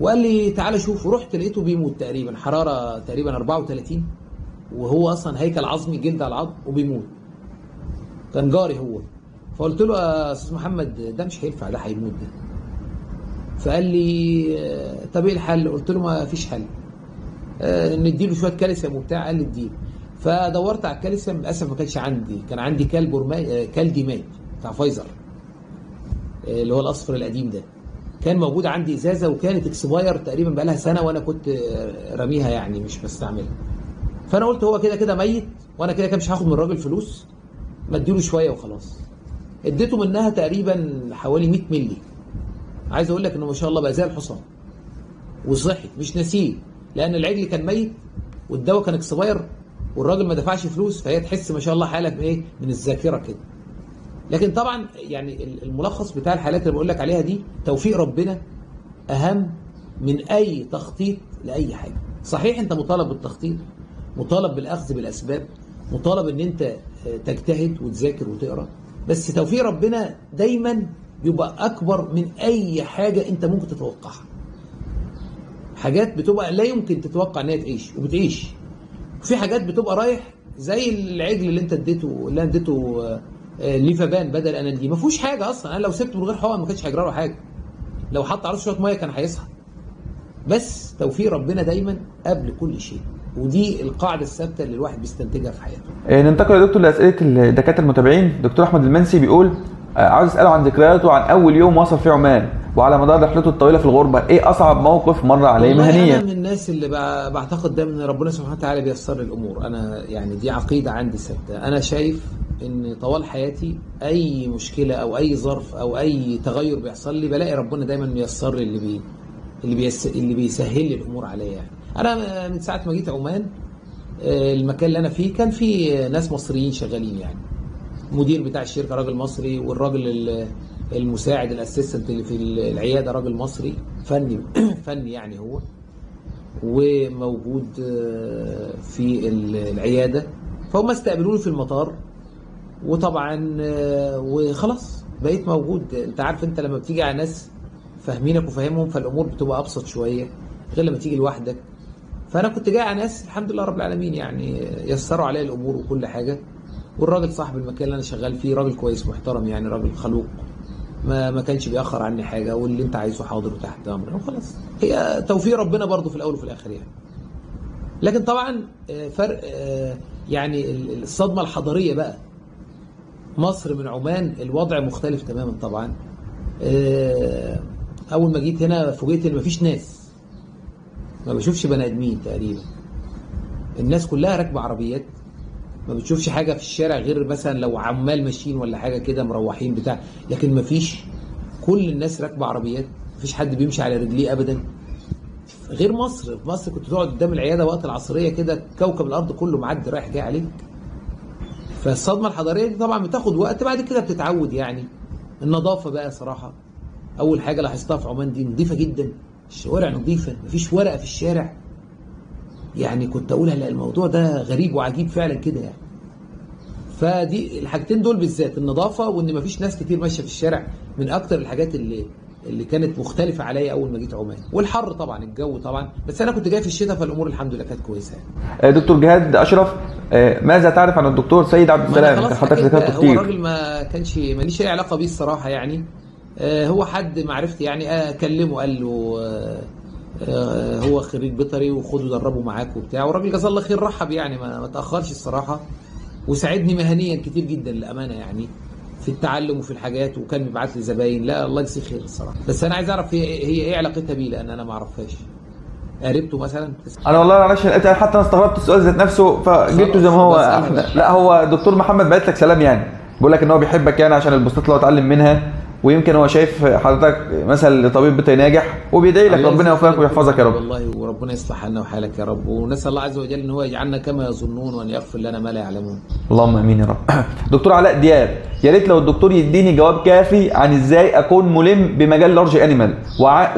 وقال لي تعالى شوف. ورحت لقيته بيموت تقريبا، حراره تقريبا 34، وهو اصلا هيكل عظمي جلد على العظم وبيموت. كان جاري هو، فقلت له يا استاذ محمد ده مش هينفع، ده هيموت ده. فقال لي طب ايه الحل؟ قلت له ما فيش حل، نديله شويه كالسيوم وبتاع. قال لي اديله. فدورت على الكالسيوم، للاسف ما كانش عندي، كان عندي كالديمات بتاع فايزر اللي هو الاصفر القديم ده، كان موجود عندي ازازه وكانت اكسباير تقريبا بقى لها سنه وانا كنت راميها يعني مش بستعملها. فانا قلت هو كده كده ميت وانا كده كده مش هاخد من الراجل فلوس، ما اديله شويه وخلاص. اديته منها تقريبا حوالي 100 مللي. عايز اقول لك انه ما شاء الله بقى زي الحصان وصحي مش نسيه، لان العجل كان ميت والدواء كان اكسباير والراجل ما دفعش فلوس، فهي تحس ما شاء الله حاله بايه من الذاكره كده. لكن طبعا يعني الملخص بتاع الحالات اللي بقول لك عليها دي توفيق ربنا اهم من اي تخطيط لاي حاجه. صحيح انت مطالب بالتخطيط، مطالب بالاخذ بالاسباب، مطالب ان انت تجتهد وتذاكر وتقرا، بس توفيق ربنا دايما بيبقى اكبر من اي حاجه انت ممكن تتوقعها. حاجات بتبقى لا يمكن تتوقع ان هي تعيش وبتعيش، وفي حاجات بتبقى رايح زي العجل اللي انت اديته ليفابان بدل انالدين، ما فيهوش حاجه اصلا. انا لو سبته من غير حقن ما كانش هيجرى له حاجه، لو حط عليه شويه ميه كان هيصحى. بس توفيق ربنا دايما قبل كل شيء، ودي القاعده الثابته اللي الواحد بيستنتجها في حياته. ننتقل يا دكتور لاسئله الدكاتره المتابعين. دكتور احمد المنسي بيقول عاوز اساله عن ذكرياته عن اول يوم وصل فيه عمان، وعلى مدار رحلته الطويله في الغربه ايه اصعب موقف مر عليه مهنيا؟ انا من الناس اللي بعتقد دايما ان ربنا سبحانه وتعالى بيسر لي الامور. انا يعني دي عقيده عندي ثابته. انا شايف ان طوال حياتي اي مشكله او اي ظرف او اي تغير بيحصل لي بلاقي ربنا دايما ميسر لي اللي بيسهل لي الامور عليا. يعني انا من ساعه ما جيت عمان المكان اللي انا فيه كان فيه ناس مصريين شغالين، يعني المدير بتاع الشركه راجل مصري، والراجل المساعد الاسيستنت اللي في العياده راجل مصري فني يعني هو، وموجود في العياده. فهم استقبلوني في المطار، وطبعا وخلاص بقيت موجود. انت عارف انت لما بتيجي على ناس فاهمينك وفاهمهم فالامور بتبقى ابسط شويه غير لما تيجي لوحدك. فانا كنت جاي على ناس الحمد لله رب العالمين يعني يسروا عليا الامور وكل حاجه. والراجل صاحب المكان اللي انا شغال فيه راجل كويس محترم، يعني راجل خلوق، ما كانش بيأخر عني حاجه، واللي انت عايزه حاضر وتحت امرك وخلاص. هي توفيق ربنا برضو في الاول وفي الاخر يعني. لكن طبعا فرق يعني الصدمه الحضاريه بقى، مصر من عمان الوضع مختلف تماما طبعا. اول ما جيت هنا فوجئت ان مفيش ناس، ما بشوفش بني ادمين تقريبا. الناس كلها راكبه عربيات، ما بتشوفش حاجه في الشارع غير مثلا لو عمال ماشيين ولا حاجه كده مروحين بتاع، لكن مفيش. كل الناس راكبه عربيات، مفيش حد بيمشي على رجليه ابدا. غير مصر، في مصر كنت تقعد قدام العياده وقت العصريه كده كوكب الارض كله معدي رايح جاي عليك. فالصدمه الحضاريه دي طبعا بتاخد وقت، بعد كده بتتعود يعني. النظافه بقى صراحه اول حاجه لاحظتها في عمان دي نظيفه جدا، الشوارع نظيفه، مفيش ورقه في الشارع. يعني كنت اقولها لا الموضوع ده غريب وعجيب فعلا كده يعني. فدي الحاجتين دول بالذات، النظافه وان مفيش ناس كتير ماشيه في الشارع، من اكتر الحاجات اللي كانت مختلفه عليا اول ما جيت عمان. والحر طبعا، الجو طبعا، بس انا كنت جاي في الشتاء فالامور الحمد لله كانت كويسه يعني. دكتور جهاد اشرف، ماذا تعرف عن الدكتور سيد عبد السلام؟ كان حضرتك ذكرته كتير. هو راجل ما كانش ماليش اي علاقه بيه الصراحه يعني. هو حد معرفتي يعني، اكلمه قال له هو خريج بيطري وخدوا دربوا معاك وبتاع، والراجل جزاه الله خير رحب يعني، ما تاخرش الصراحه، وساعدني مهنيا كتير جدا للامانه يعني في التعلم وفي الحاجات، وكان بيبعت لي زباين. لا الله يجزيه خير الصراحه. بس انا عايز اعرف هي ايه علاقتها بيه، لان انا ما اعرفهاش. قريبته مثلا؟ انا والله معلش حتى انا استغربت السؤال ذات نفسه فجبته زي ما هو. لا هو دكتور محمد بعت لك سلام يعني، بيقول لك ان هو بيحبك يعني عشان البوستات اللي هو اتعلم منها، ويمكن هو شايف حضرتك مثلا لطبيب بيطري ناجح، وبيدعي لك ربنا يوفقك ويحفظك يا رب. والله وربنا يصلح حالنا وحالك يا رب، ونسال الله عز وجل ان هو يجعلنا كما يظنون وان يغفر لنا ما لا يعلمون. اللهم امين يا رب. دكتور علاء دياب، يا ريت لو الدكتور يديني جواب كافي عن ازاي اكون ملم بمجال لارج انيمال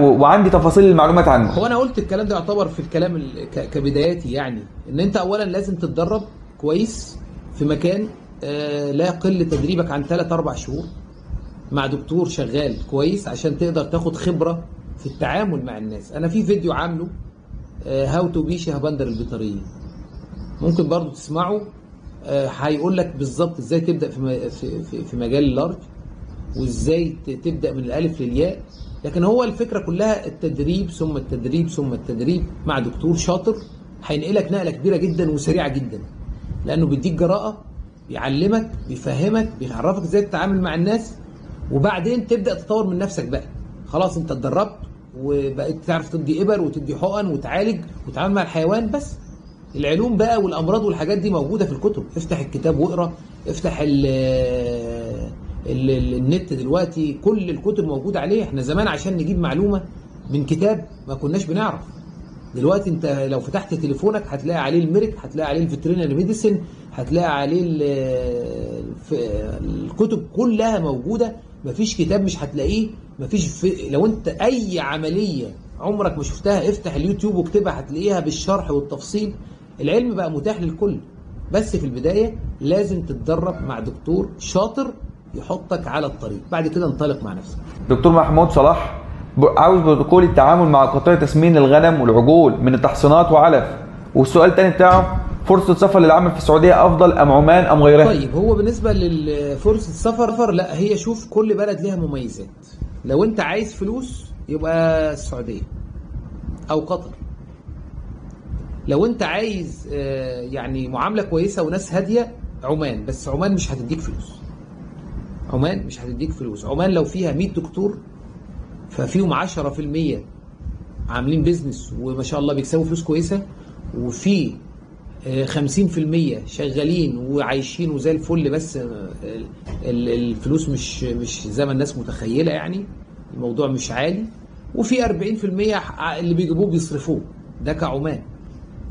وعندي تفاصيل المعلومات عنه. هو انا قلت الكلام ده يعتبر في الكلام كبداياتي يعني، ان انت اولا لازم تتدرب كويس في مكان لا يقل تدريبك عن 3-4 شهور مع دكتور شغال كويس عشان تقدر تاخد خبرة في التعامل مع الناس. انا في فيديو عامله هاو تو بي شهبندر البيطريين، ممكن برضو تسمعه. هيقول لك بالظبط ازاي تبدأ في مجال اللارج، وازاي تبدأ من الالف للياء. لكن هو الفكرة كلها التدريب ثم التدريب ثم التدريب مع دكتور شاطر، هينقلك نقلة كبيرة جدا وسريعة جدا، لانه بيديك جراءة، بيعلمك، بيفهمك، بيعرفك ازاي تتعامل مع الناس، وبعدين تبدأ تطور من نفسك بقى. خلاص انت اتدربت وبقيت تعرف تدي ابر وتدي حقن وتعالج وتتعامل مع الحيوان. بس العلوم بقى والامراض والحاجات دي موجودة في الكتب، افتح الكتاب واقرا، افتح النت دلوقتي كل الكتب موجوده عليه. احنا زمان عشان نجيب معلومه من كتاب ما كناش بنعرف. دلوقتي انت لو فتحت تليفونك هتلاقي عليه الميرك، هتلاقي عليه الفيترينري ميديسن، هتلاقي عليه الكتب كلها موجوده. مفيش كتاب مش هتلاقيه. مفيش لو انت اي عمليه عمرك ما شفتها افتح اليوتيوب واكتبها هتلاقيها بالشرح والتفصيل. العلم بقى متاح للكل، بس في البدايه لازم تتدرب مع دكتور شاطر يحطك على الطريق، بعد كده انطلق مع نفسك. دكتور محمود صلاح عاوز بروتوكول التعامل مع قطيع تسمين الغنم والعجول من التحصينات وعلف. والسؤال الثاني بتاعه فرصة سفر للعمل في السعودية أفضل أم عمان أم غيرها؟ طيب هو بالنسبة لفرصة السفر لا، هي شوف كل بلد ليها مميزات. لو أنت عايز فلوس يبقى السعودية أو قطر. لو أنت عايز يعني معاملة كويسة وناس هادية عمان، بس عمان مش هتديك فلوس. عمان مش هتديك فلوس. عمان لو فيها 100 دكتور ففيهم 10% عاملين بيزنس وما شاء الله بيكسبوا فلوس كويسة، وفي 50% شغالين وعايشين وزي الفل، بس الفلوس مش زي ما الناس متخيلة، يعني الموضوع مش عالي. وفي 40% اللي بيجيبوه بيصرفوه. ده كعمان.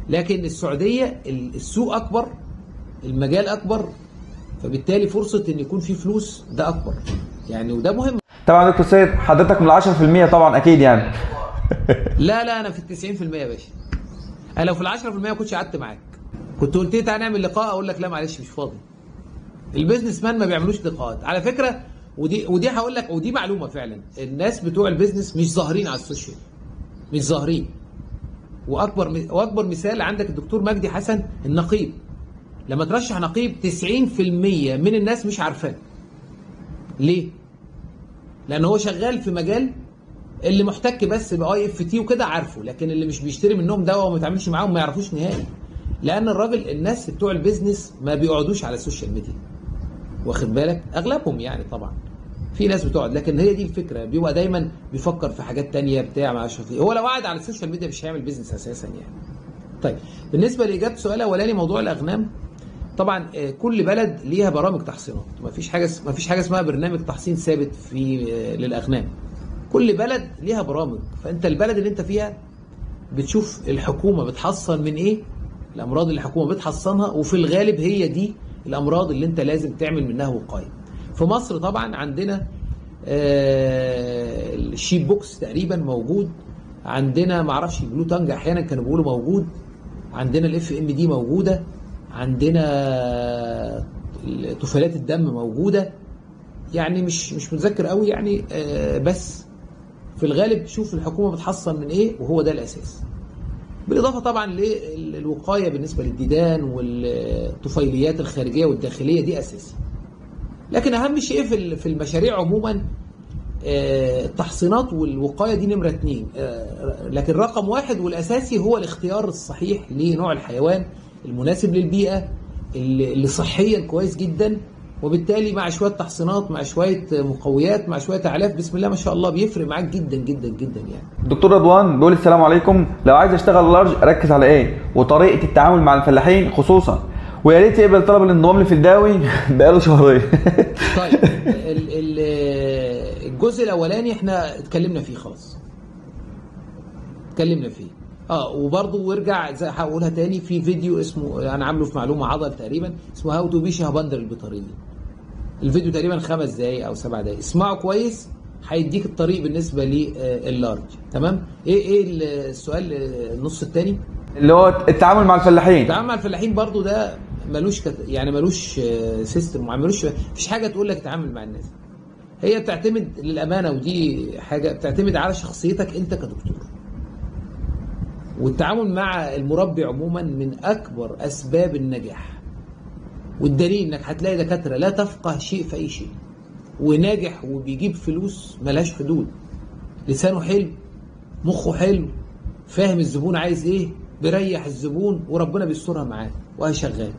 لكن السعودية السوق أكبر، المجال أكبر، فبالتالي فرصة إن يكون في فلوس ده أكبر يعني، وده مهم. طبعا دكتور سيد حضرتك من 10% طبعا أكيد يعني. لا أنا في 90% يا باشا. أنا لو في 10% ما كنتش قعدت معاك. كنت قلت لي تعالى نعمل لقاء اقول لك لا معلش مش فاضي. البيزنس مان ما بيعملوش لقاءات على فكره. ودي هقول لك، ودي معلومه فعلا. الناس بتوع البيزنس مش ظاهرين على السوشيال، مش ظاهرين. واكبر مثال عندك الدكتور مجدي حسن النقيب. لما ترشح نقيب 90% من الناس مش عارفاه. ليه؟ لان هو شغال في مجال اللي محتك بس باي اف تي وكده عارفه، لكن اللي مش بيشتري منهم دواء وما يتعاملش معاهم ما يعرفوش نهائي. لان الراجل الناس بتوع البيزنس ما بيقعدوش على السوشيال ميديا، واخد بالك؟ اغلبهم يعني، طبعا في ناس بتقعد، لكن هي دي الفكره. بيبقى دايما بيفكر في حاجات تانية بتاع ما عارفش. هو لو قعد على السوشيال ميديا مش هيعمل بيزنس اساسا يعني. طيب بالنسبه لاجابه السؤال الاولاني موضوع الاغنام، طبعا كل بلد ليها برامج تحصينات. ما فيش حاجه اسمها برنامج تحصين ثابت في للاغنام. كل بلد ليها برامج. فانت البلد اللي انت فيها بتشوف الحكومه بتحصن من ايه، الامراض اللي الحكومه بتحصنها، وفي الغالب هي دي الامراض اللي انت لازم تعمل منها وقايه. في مصر طبعا عندنا الشيب بوكس تقريبا موجود، عندنا ما اعرفش البلو تانج احيانا كانوا بيقولوا موجود، عندنا الاف ام دي موجوده، عندنا طفيلات الدم موجوده، يعني مش متذكر قوي يعني. بس في الغالب شوف الحكومه بتحصن من ايه، وهو ده الاساس. بالاضافه طبعا للوقايه بالنسبه للديدان والطفيليات الخارجيه والداخليه، دي اساسي. لكن اهم شيء في المشاريع عموما التحصينات والوقايه دي نمره 2. لكن رقم 1 والاساسي هو الاختيار الصحيح لنوع الحيوان المناسب للبيئه اللي صحيا كويس جدا، وبالتالي مع شويه تحصينات مع شويه مقويات مع شويه اعلاف بسم الله ما شاء الله بيفرق معاك جدا جدا جدا يعني. دكتور رضوان بيقول السلام عليكم، لو عايز اشتغل لارج اركز على ايه وطريقه التعامل مع الفلاحين خصوصا، ويا ريت يقبل طلب الانضمام للفداوي بقاله شهرين. طيب الجزء الاولاني احنا اتكلمنا فيه خلاص، اتكلمنا فيه. وبرضه وارجع زي هقولها تاني في فيديو اسمه انا عامله في معلومه عضل تقريبا، اسمه هاو تو بي شهبندر البيطريه. الفيديو تقريبا 5 دقايق او 7 دقايق، اسمعه كويس هيديك الطريق بالنسبه لللارج. تمام؟ ايه السؤال النص الثاني اللي هو التعامل مع الفلاحين. التعامل مع الفلاحين برضه ده ملوش يعني ملوش سيستم معين، مفيش حاجه تقول لك تعامل مع الناس. هي بتعتمد للامانه، ودي حاجه بتعتمد على شخصيتك انت كدكتور. والتعامل مع المربي عموما من اكبر اسباب النجاح، والدليل انك هتلاقي دكاتره لا تفقه شيء في اي شيء وناجح وبيجيب فلوس ملهاش حدود. لسانه حلو، مخه حلو، فاهم الزبون عايز ايه، بيريح الزبون وربنا بيسترها معاه وهي شغال.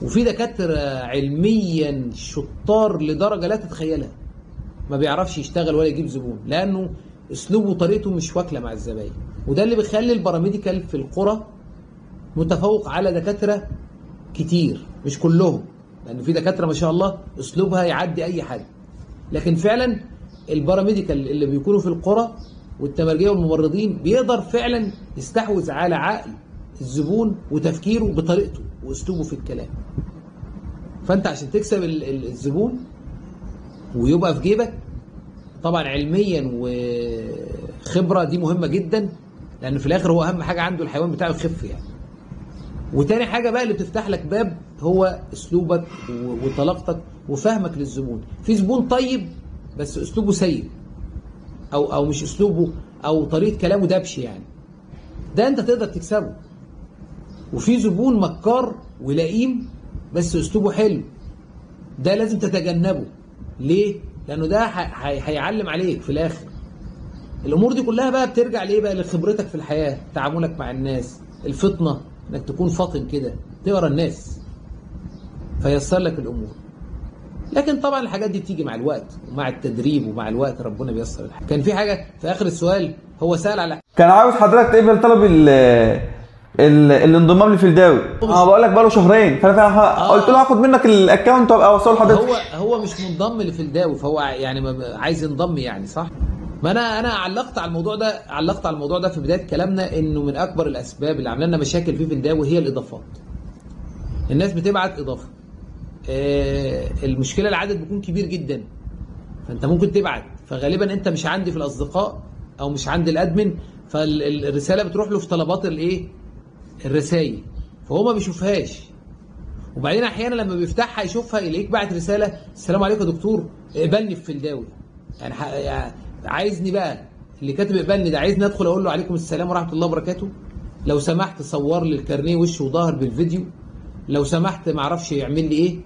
وفي دكاتره علميا شطار لدرجه لا تتخيلها، ما بيعرفش يشتغل ولا يجيب زبون لانه اسلوبه وطريقته مش واكله مع الزباين. وده اللي بيخلي الباراميديكال في القرى متفوق على دكاتره كتير، مش كلهم، لان في دكاتره ما شاء الله اسلوبها يعدي اي حد، لكن فعلا الباراميديكال اللي بيكونوا في القرى والتمرجيه والممرضين بيقدر فعلا يستحوذ على عقل الزبون وتفكيره بطريقته واسلوبه في الكلام. فانت عشان تكسب الزبون ويبقى في جيبك، طبعا علميا وخبره دي مهمه جدا، لان في الاخر هو اهم حاجه عنده الحيوان بتاعه يخف يعني. وتاني حاجه بقى اللي بتفتح لك باب هو اسلوبك وطلاقتك وفهمك للزبون. في زبون طيب بس اسلوبه سيء، او مش اسلوبه، او طريقه كلامه دبش يعني، ده انت تقدر تكسبه. وفي زبون مكار ولئيم بس اسلوبه حلو، ده لازم تتجنبه. ليه؟ لانه ده هيعلم عليك في الاخر. الامور دي كلها بقى بترجع ليه بقى؟ لخبرتك في الحياه، تعاملك مع الناس، الفطنه، انك تكون فاطن كده تقرا الناس فيسر لك الامور. لكن طبعا الحاجات دي بتيجي مع الوقت ومع التدريب، ومع الوقت ربنا بيسر الحاجة. كان في حاجه في اخر السؤال هو سأل على، كان عاوز حضرتك تقبل طلب الانضمام لفيلداوي. بقول لك بقاله شهرين، فانا قلت له هاخد منك الاكونت وابقى اوصله لحضرتك. هو مش منضم لفيلداوي، فهو يعني عايز ينضم يعني، صح؟ ما انا علقت على الموضوع ده في بدايه كلامنا، انه من اكبر الاسباب اللي عامله لنا مشاكل في فيلداوي هي الاضافات. الناس بتبعت اضافه، المشكله العدد بيكون كبير جدا، فانت ممكن تبعت، فغالبا انت مش عندي في الاصدقاء او مش عند الادمن، فالرساله بتروح له في طلبات الرسائل، فهو ما بيشوفهاش. وبعدين احيانا لما بيفتحها يشوفها يلاقيك بعت رساله: السلام عليكم يا دكتور، اقبلني في فيلداوي. يعني عايزني بقى، اللي كاتب اقبلني ده عايزني ادخل اقول له عليكم السلام ورحمه الله وبركاته، لو سمحت صور لي الكارنيه وش وظهر بالفيديو، لو سمحت ما اعرفش يعمل لي ايه.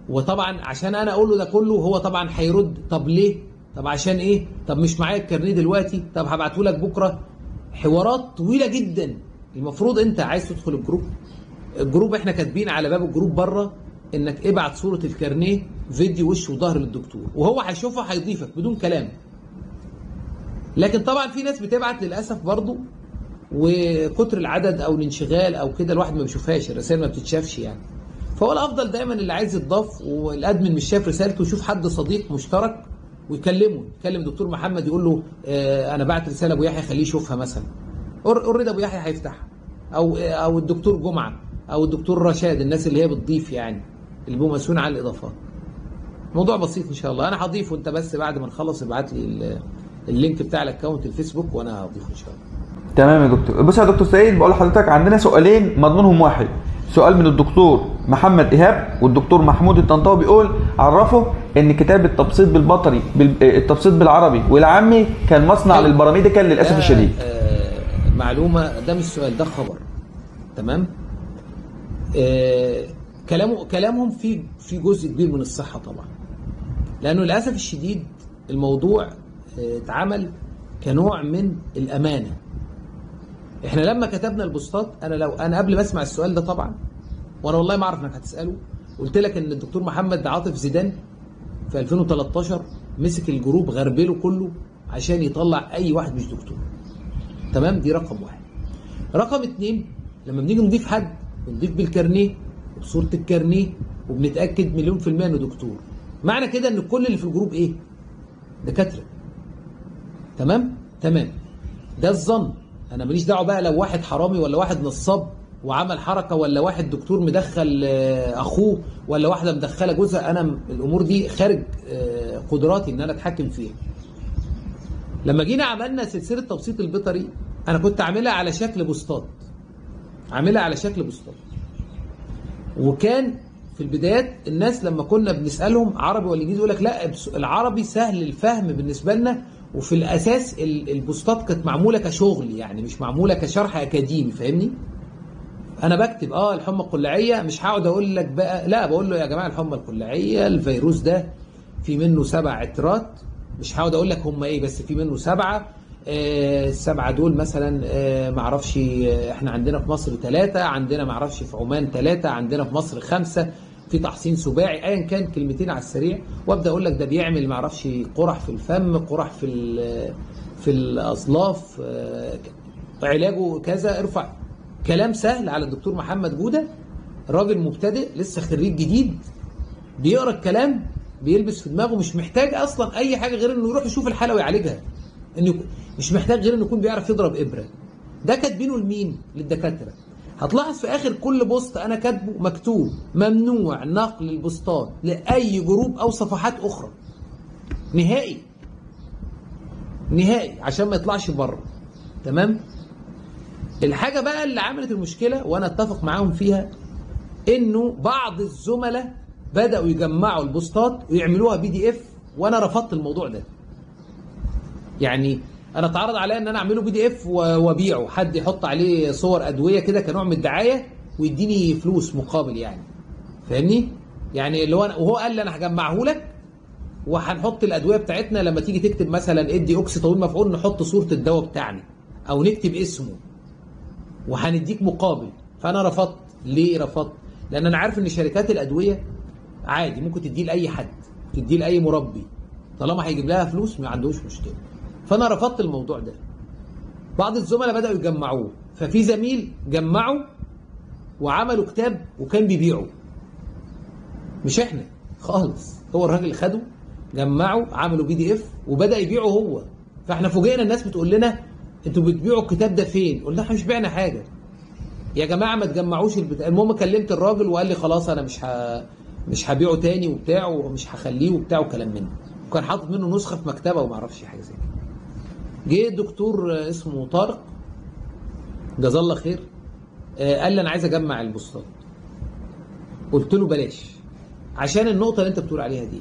وطبعا عشان انا اقول له ده كله، هو طبعا هيرد: طب ليه؟ طب عشان ايه؟ طب مش معايا الكارنيه دلوقتي، طب هبعته لك بكره. حوارات طويله جدا. المفروض انت عايز تدخل الجروب احنا كاتبين على باب الجروب بره انك ابعت صوره الكارنيه فيديو وش وظهر للدكتور، وهو هيشوفها هيضيفك بدون كلام. لكن طبعا في ناس بتبعت للاسف برضو، وكتر العدد او الانشغال او كده الواحد ما بيشوفهاش، الرسائل ما بتتشافش يعني. فهو الافضل دايما اللي عايز يتضاف والادمن مش شايف رسالته يشوف حد صديق مشترك ويكلمه، يكلم دكتور محمد يقول له انا بعت رساله ابو يحيى خليه يشوفها مثلا. اوريدي ابو يحيى هيفتحها، او الدكتور جمعه او الدكتور رشاد، الناس اللي هي بتضيف يعني، اللي بيبقوا مسؤولين عن الاضافات. موضوع بسيط ان شاء الله، انا هضيفه، انت بس بعد ما نخلص ابعت لي اللينك بتاع الاكونت الفيسبوك وانا هضيفه ان شاء الله. تمام يا دكتور. بص يا دكتور سيد، بقول لحضرتك عندنا سؤالين مضمونهم واحد. سؤال من الدكتور محمد ايهاب والدكتور محمود الطنطاوي، بيقول: عرفوا ان كتاب التبسيط بالبطري التبسيط بالعربي والعامي كان مصنع للباراميديكال للاسف الشديد. معلومه، ده مش سؤال، ده خبر. تمام. كلامهم في جزء كبير من الصحه طبعا، لانه للاسف الشديد الموضوع اتعمل كنوع من الامانه. احنا لما كتبنا البوستات، انا قبل ما اسمع السؤال ده طبعا، وانا والله ما اعرف انك هتساله، قلت لك ان الدكتور محمد عاطف زيدان في 2013 مسك الجروب غربله كله عشان يطلع اي واحد مش دكتور. تمام، دي رقم واحد. رقم اتنين، لما بنيجي نضيف حد بنضيف بالكارنيه وبصوره الكارنيه وبنتاكد مليون في المية انه دكتور. معنى كده ان كل اللي في الجروب ايه؟ دكاتره. تمام؟ تمام. ده الظن. انا ماليش دعوه بقى لو واحد حرامي ولا واحد نصاب وعمل حركه، ولا واحد دكتور مدخل اخوه، ولا واحده مدخله جوزها. انا الامور دي خارج قدراتي ان انا اتحكم فيها. لما جينا عملنا سلسله تبسيط البيطري، انا كنت عاملها على شكل بوستات، وكان في البدايات الناس لما كنا بنسالهم عربي ولا انجليزي يقول لك لا العربي سهل الفهم بالنسبه لنا. وفي الاساس البوستات كانت معموله كشغل يعني، مش معموله كشرح اكاديمي، فاهمني؟ انا بكتب الحمى القلعيه، مش هقعد اقول لك بقى، لا بقول له يا جماعه الحمى القلعيه الفيروس ده في منه 7 عترات، مش هقعد اقول لك هم ايه، بس في منه 7. ال7 دول مثلا معرفش احنا عندنا في مصر 3، عندنا معرفش في عمان 3، عندنا في مصر 5، في تحصين سباعي، ايا كان كلمتين على السريع، وابدا اقول لك ده بيعمل معرفش قرح في الفم، قرح في الاصلاف، علاجه كذا. ارفع كلام سهل على الدكتور محمد جوده، راجل مبتدئ لسه خريج جديد، بيقرا الكلام بيلبس في دماغه مش محتاج اصلا اي حاجه غير انه يروح يشوف الحاله ويعالجها، انه مش محتاج غير انه يكون بيعرف يضرب ابره. ده كاتبينه لمين؟ للدكاتره. هتلاحظ في اخر كل بوست انا كاتبه مكتوب ممنوع نقل البوستات لاي جروب او صفحات اخرى نهائي نهائي عشان ما يطلعش بره. تمام. الحاجه بقى اللي عملت المشكله وانا اتفق معاهم فيها، انه بعض الزملاء بداوا يجمعوا البوستات ويعملوها PDF، وانا رفضت الموضوع ده. يعني انا اتعرض عليا ان انا اعمله PDF وابيعه، حد يحط عليه صور ادويه كده كنوع من الدعايه ويديني فلوس مقابل، يعني فاهمني؟ يعني اللي هو وهو قال لي انا هجمعه لك وهنحط الادويه بتاعتنا، لما تيجي تكتب مثلا ادي اوكسي طويل مفعول نحط صوره الدواء بتاعنا او نكتب اسمه وهنديك مقابل. فانا رفضت. ليه رفضت؟ لان انا عارف ان شركات الادويه عادي ممكن تديه لاي حد، تديه لاي مربي، طالما هيجيب لها فلوس ما عندوش مشكله. فانا رفضت الموضوع ده. بعض الزملاء بداوا يجمعوه، ففي زميل جمعوا وعملوا كتاب وكان بيبيعه، مش احنا خالص، هو الراجل خده جمعوا عملوا PDF وبدا يبيعه هو. فاحنا فوجئنا الناس بتقول لنا انتوا بتبيعوا الكتاب ده فين؟ قلنا احنا مش بعنا حاجه يا جماعه، ما تجمعوش البتاع. المهم كلمت الراجل وقال لي خلاص انا مش هبيعه تاني وبتاع ومش هخليه وبتاع وكلام منه، وكان حاطط منه نسخه في مكتبه وما اعرفش حاجه زي كده. جه دكتور اسمه طارق جزاه الله خير، قال لي انا عايز اجمع البوستات. قلت له بلاش، عشان النقطه اللي انت بتقول عليها دي.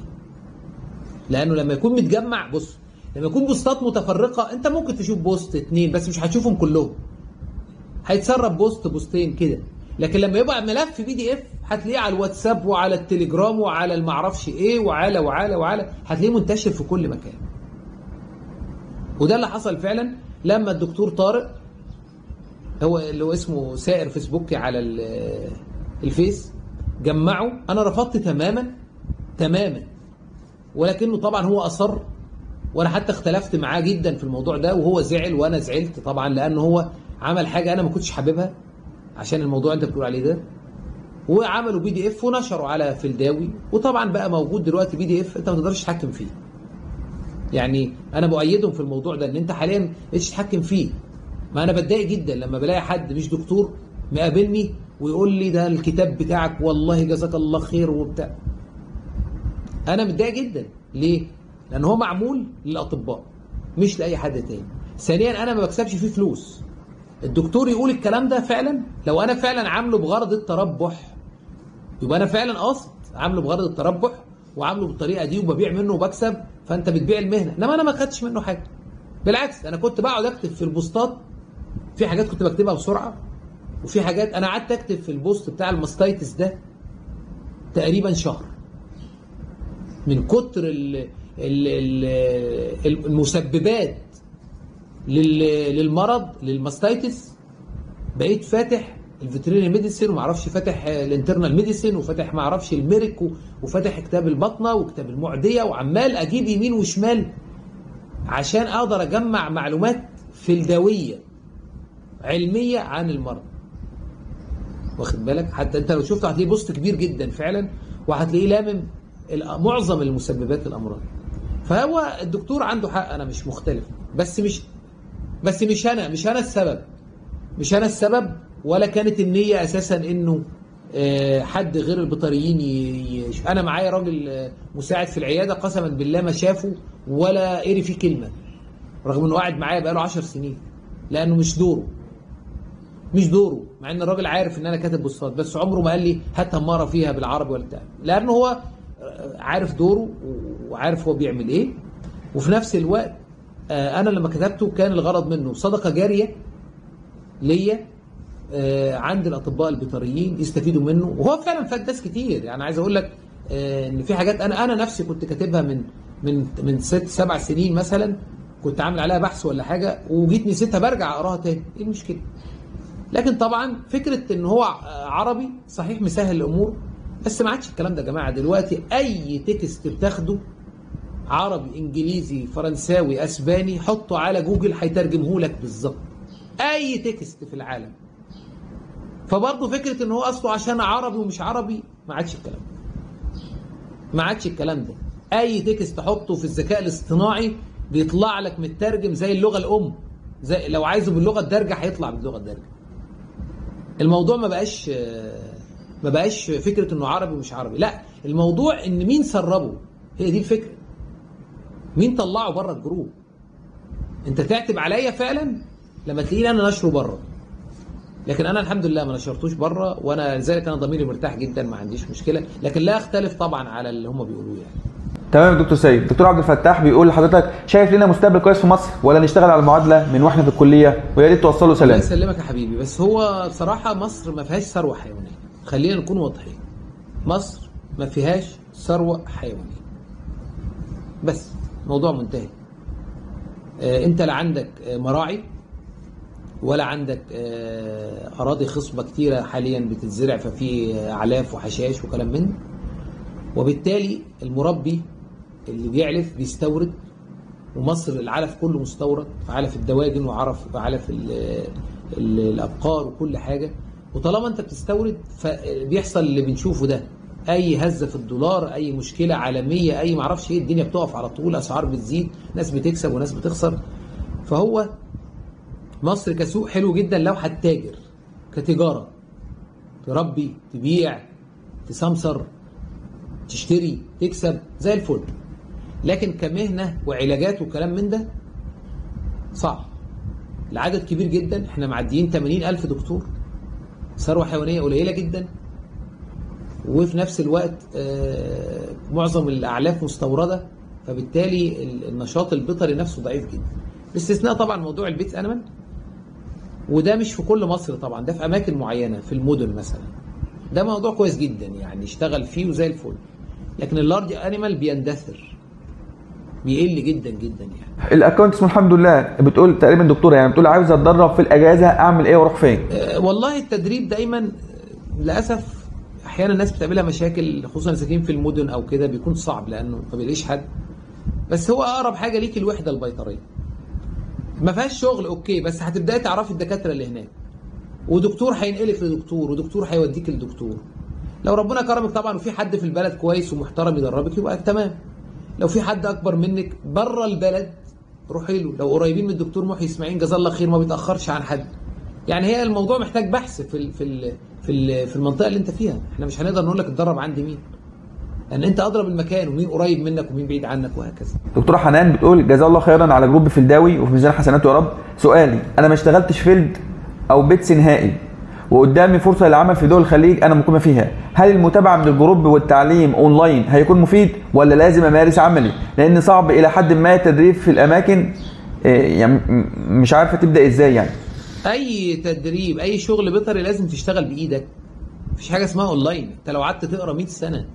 لانه لما يكون متجمع، بص، لما يكون بوستات متفرقه انت ممكن تشوف بوست 2 بس مش هتشوفهم كلهم، هيتسرب بوست بوستين كده. لكن لما يبقى ملف PDF هتلاقيه على الواتساب وعلى التليجرام وعلى المعرفش ايه وعلى هتلاقيه منتشر في كل مكان. وده اللي حصل فعلا لما الدكتور طارق، هو اللي هو اسمه سائر فيسبوكي على الفيس، جمعه. انا رفضت تماما، ولكنه طبعا هو اصر، وانا حتى اختلفت معاه جدا في الموضوع ده، وهو زعل وانا زعلت طبعا، لانه هو عمل حاجه انا ما كنتش حاببها عشان الموضوع انت بتقول عليه ده. وعملوا PDF ونشروا على فلداوي، وطبعا بقى موجود دلوقتي PDF انت ما تقدرش تتحكم فيه. يعني انا بؤيدهم في الموضوع ده، ان انت حاليا مش تتحكم فيه. ما انا بتضايق جدا لما بلاقي حد مش دكتور مقابلني ويقول لي ده الكتاب بتاعك والله جزاك الله خير وبتاع. انا متضايق جدا. ليه؟ لان هو معمول للاطباء مش لاي حد تاني. ثانيا انا ما بكسبش فيه فلوس. الدكتور يقول الكلام ده فعلا، لو انا فعلا عامله بغرض التربح يبقى انا فعلا قاصد عامله بغرض التربح وعامله بالطريقه دي وببيع منه وبكسب، فانت بتبيع المهنه. انما انا ما خدتش منه حاجه، بالعكس انا كنت بقعد اكتب في البوستات. في حاجات كنت بكتبها بسرعه، وفي حاجات انا قعدت اكتب في البوست بتاع الماستيتس ده تقريبا شهر من كتر المسببات للمرض للماستيتس. بقيت فاتح الفيترينري ميديسين وما اعرفش فاتح الانترنال ميديسين وفاتح ما اعرفش الميرك وفاتح كتاب البطنه وكتاب المعديه، وعمال اجيب يمين وشمال عشان اقدر اجمع معلومات فلداويه علميه عن المرض. واخد بالك؟ حتى انت لو شفته هتلاقيه بوست كبير جدا فعلا، وهتلاقيه لامم معظم المسببات الامراض. فهو الدكتور عنده حق، انا مش مختلف، بس مش انا السبب، مش انا السبب، ولا كانت النيه اساسا انه حد غير البيطريين انا معايا راجل مساعد في العياده قسما بالله ما شافه ولا قري فيه كلمه، رغم انه قاعد معايا بقاله 10 سنين، لانه مش دوره، مع ان الراجل عارف ان انا كاتب بوستات، بس عمره ما قال لي هات هماره فيها بالعربي ولا بتاع، لانه هو عارف دوره وعارف هو بيعمل ايه. وفي نفس الوقت انا لما كتبته كان الغرض منه صدقه جاريه ليا عند الاطباء البيطريين يستفيدوا منه، وهو فعلا فاد ناس كتير. يعني عايز اقول لك ان في حاجات انا نفسي كنت كاتبها من 6-7 سنين مثلا، كنت عامل عليها بحث ولا حاجه وجيت نسيتها، برجع اقراها تاني، ايه المشكله؟ لكن طبعا فكره ان هو عربي صحيح مسهل الامور، بس ما عادش الكلام ده يا جماعه. دلوقتي اي تكست بتاخده عربي انجليزي فرنساوي اسباني حطه على جوجل هيترجمه لك بالظبط، اي تكست في العالم. فبرضه فكره ان هو اصله عشان عربي ومش عربي، ما عادش الكلام ده. اي تكست تحطه في الذكاء الاصطناعي بيطلع لك مترجم زي اللغه الام، زي لو عايزه باللغه الدارجه هيطلع باللغه الدارجه. الموضوع ما بقاش فكره انه عربي ومش عربي، لا الموضوع ان مين سربه، هي دي الفكره. مين طلعه بره الجروب؟ انت تعتب عليا فعلا لما تلاقيني انا نشره بره، لكن انا الحمد لله ما نشرتوش بره، وانا لذلك انا ضميري مرتاح جدا، ما عنديش مشكله، لكن لا اختلف طبعا على اللي هم بيقولوه يعني. تمام يا دكتور سيد. دكتور عبد الفتاح بيقول لحضرتك شايف لنا مستقبل كويس في مصر ولا نشتغل على المعادله من واحنا في الكليه؟ ويا ريت توصلوا سلام. الله يسلمك يا حبيبي. بس هو بصراحه مصر ما فيهاش ثروه حيوانيه، خلينا نكون واضحين. مصر ما فيهاش ثروه حيوانيه، بس موضوع منتهي. انت لا عندك مراعي ولا عندك اراضي خصبه كتيره حاليا بتتزرع، ففي اعلاف وحشائش وكلام من ده، وبالتالي المربي اللي بيعلف بيستورد، ومصر العلف كله مستورد، علف الدواجن وعلف الابقار وكل حاجه. وطالما انت بتستورد فبيحصل اللي بنشوفه ده، اي هزه في الدولار، اي مشكله عالميه، اي معرفش ايه، الدنيا بتقف على طول، اسعار بتزيد، ناس بتكسب وناس بتخسر. فهو مصر كسوق حلو جدا لو هتتاجر، كتجاره، تربي، تبيع، تسمسر، تشتري، تكسب، زي الفل. لكن كمهنه وعلاجات وكلام من ده صعب. العدد كبير جدا، احنا معديين 80,000 دكتور، ثروه حيوانيه قليله جدا، وفي نفس الوقت معظم الاعلاف مستورده، فبالتالي النشاط البيطري نفسه ضعيف جدا، باستثناء طبعا موضوع البيت انيمال، وده مش في كل مصر طبعا، ده في اماكن معينه في المدن مثلا، ده موضوع كويس جدا يعني يشتغل فيه وزي الفل. لكن اللارج انيمال بيندثر، بيقل جدا جدا يعني. الاكونت اسمه الحمد لله بتقول تقريبا دكتوره، يعني بتقول عاوز اتدرب في الاجازه، اعمل ايه واروح فين؟ والله التدريب دايما للاسف احيانا الناس بتقابلها مشاكل، خصوصا ساكنين في المدن او كده، بيكون صعب لانه ما بيلاقيش حد. بس هو اقرب حاجه ليك الوحده البيطريه، ما فيهاش شغل اوكي، بس هتبداي تعرفي الدكاتره اللي هناك، ودكتور هينقلك لدكتور، ودكتور هيوديك لدكتور. لو ربنا كرمك طبعا وفي حد في البلد كويس ومحترم يدربك يبقى تمام. لو في حد اكبر منك بره البلد روحي له، لو قريبين من الدكتور محي اسماعيل جزاه الله خير ما بيتاخرش عن حد. يعني هي الموضوع محتاج بحث في المنطقه اللي انت فيها، احنا مش هنقدر نقول لك اتدرب عند مين، لان انت اضرب المكان ومين قريب منك ومين بعيد عنك وهكذا. دكتوره حنان بتقول جزاه الله خيرا على جروب فيلداوي وفي ميزان حسناته يا رب. سؤالي، انا ما اشتغلتش فيلد او بيتس نهائي وقدامي فرصه للعمل في دول الخليج انا مقيمه فيها، هل المتابعه من الجروب والتعليم اونلاين هيكون مفيد ولا لازم امارس عملي؟ لان صعب الى حد ما التدريب في الاماكن، يعني مش عارفه تبدا ازاي يعني. اي تدريب، اي شغل بيطري لازم تشتغل بايدك، مفيش حاجه اسمها اونلاين. انت لو قعدت تقرا 100 سنه،